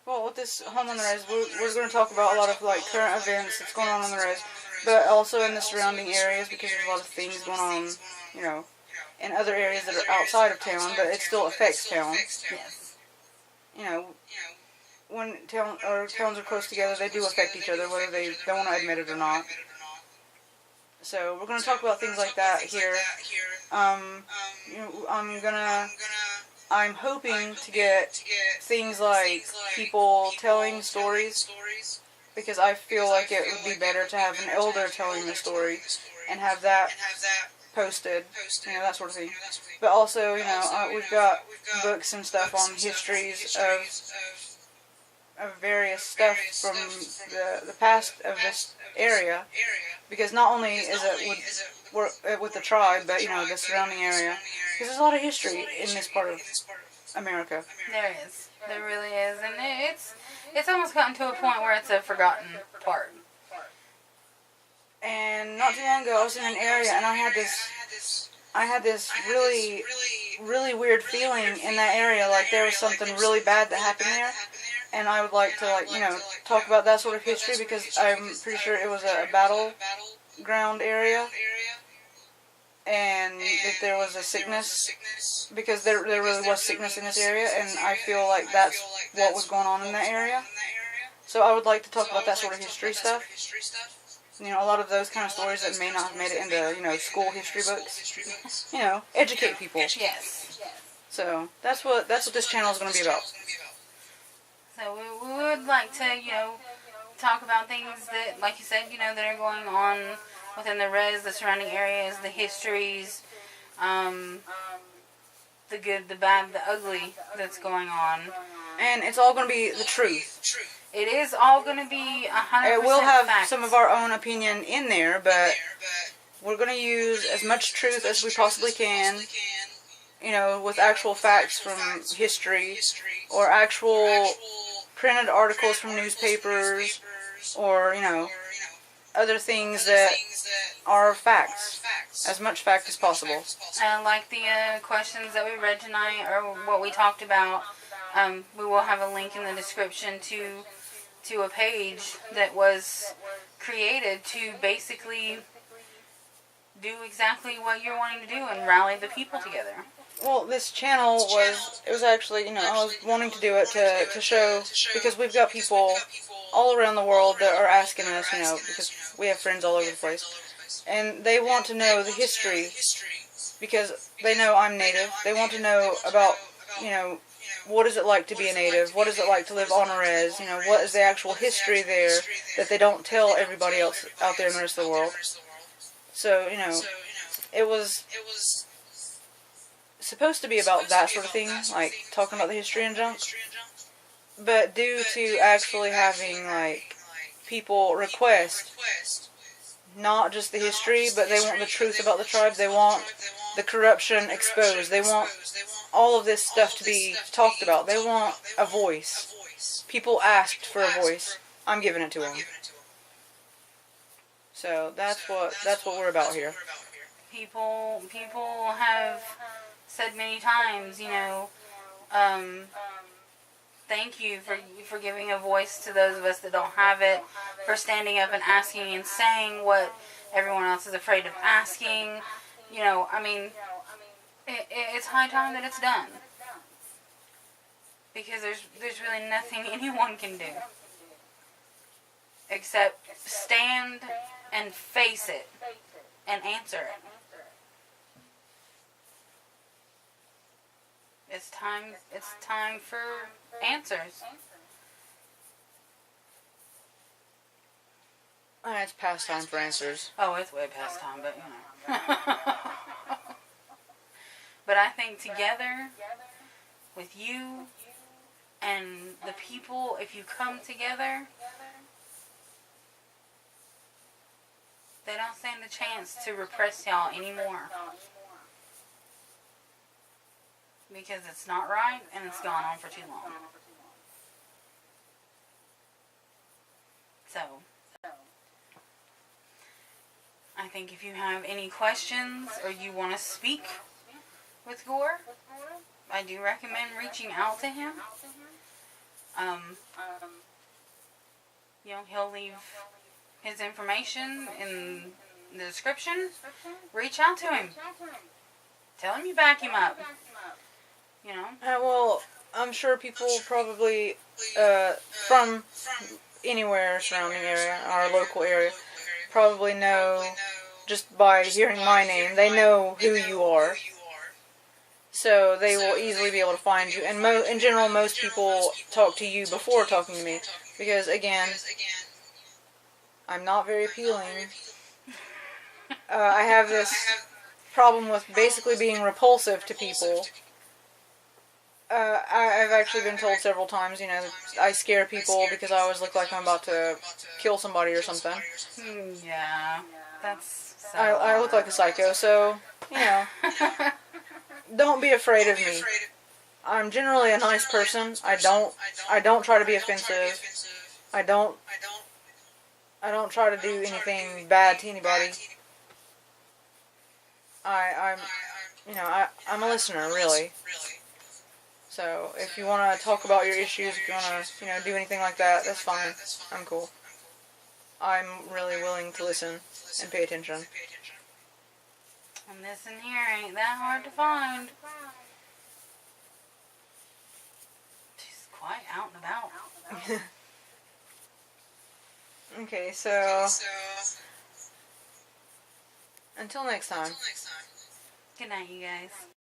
[SPEAKER 2] well, with this home on the res, we're going to talk about a lot of, like, current events that's going on the res, but also in the surrounding areas, because there's a lot of things going on, you know, in other areas that are outside of town, but it still affects town.
[SPEAKER 1] Yes.
[SPEAKER 2] You know, when towns are close together, they do affect each other, whether they don't want to admit it or not. So we're going to talk about things like that here. You know, I'm hoping to get things like people telling stories, because I feel like it would be better to have an elder telling the story and have that posted, you know, that sort of thing. But also, you know, we've got books and stuff on histories of various stuff from the past of this area, because not only is it with the tribe, but, you know, the surrounding area, because there's a lot of history in this part of America.
[SPEAKER 1] There is. There really is. And it's almost gotten to a point where it's a forgotten part.
[SPEAKER 2] And not too long ago, I was in an area, and I had this really, really weird feeling in that area, like there was something really bad that happened there. And I would like to, like, you know, talk about that sort of history, because I'm pretty sure it was a battleground area, and that there was a sickness, because there really was sickness in this area, and I feel like that's what was going on in that area. So I would like to talk about that sort of history stuff. You know, a lot of those kind of stories that may not have made it into, you know, school history books. You know, educate people.
[SPEAKER 1] Yes.
[SPEAKER 2] So that's what this channel is going to be about.
[SPEAKER 1] So we would like to, you know, talk about things that, like you said, you know, that are going on within the res, the surrounding areas, the histories, the good, the bad, the ugly that's going on.
[SPEAKER 2] And it's all going to be the truth.
[SPEAKER 1] It is all going to be 100%
[SPEAKER 2] It will have
[SPEAKER 1] facts.
[SPEAKER 2] some of our own opinion in there, but we're going to use as much truth as we possibly can, you know, with actual facts from history, or actual printed articles from newspapers, or, you know, other things that are facts. As much fact as possible.
[SPEAKER 1] Like the questions that we read tonight, or what we talked about, we will have a link in the description to a page that was created to basically do exactly what you're wanting to do and rally the people together.
[SPEAKER 2] Well, this channel was actually, you know, I was wanting to do it to show, because we've got people all around the world that are asking us, you know, because we have friends all over the place, and they want to know the history, because they know I'm Native. They want to know about, you know, what is it like to be a Native? What is it like to live on a res? You know, what is the actual history there that they don't tell everybody else out there in the rest of the world? So, you know, it was supposed to be about that sort of thing, like talking about the history and junk. But due to actually having, like, people request not just the history, but they want the truth about the tribe, they want the corruption exposed, they want all of this stuff to be talked about, they want a voice. People asked for a voice. I'm giving it to them. So that's what we're about here.
[SPEAKER 1] People have said many times, you know, thank you for giving a voice to those of us that don't have it, for standing up and asking and saying what everyone else is afraid of asking. You know, I mean, it's high time that it's done. Because there's really nothing anyone can do except stand and face it and answer it. It's time for answers.
[SPEAKER 2] It's past time for answers.
[SPEAKER 1] Oh, it's way past time, but you know. But I think together, with you and the people, if you come together, they don't stand a chance to repress y'all anymore. Because it's not right, and it's gone on for too long. So, I think if you have any questions, or you want to speak with Gore, I do recommend reaching out to him. He'll leave his information in the description. Reach out to him. Tell him you back him up.
[SPEAKER 2] Well, I'm sure people probably from anywhere surrounding area, our local area, probably know just by hearing my name. They know who you are, so they will easily be able to find you. And in general, most people talk to you before talking to me because, again, I'm not very appealing. I have this problem with basically being repulsive to people. I've actually been told several times, I scare people because I always look like I'm about to kill somebody or something.
[SPEAKER 1] Yeah, that's so
[SPEAKER 2] I look like a psycho, so, don't be afraid of me. I'm generally a nice person. I don't try to be offensive. I don't try to do anything bad to anybody. I'm a listener, really. So, if you want to talk about your issues, if you want to, do anything like that, that's fine. I'm cool. I'm really willing to listen and pay attention.
[SPEAKER 1] And this in here ain't that hard to find. She's quite out and about.
[SPEAKER 2] Okay, so until next time.
[SPEAKER 1] Good night, you guys.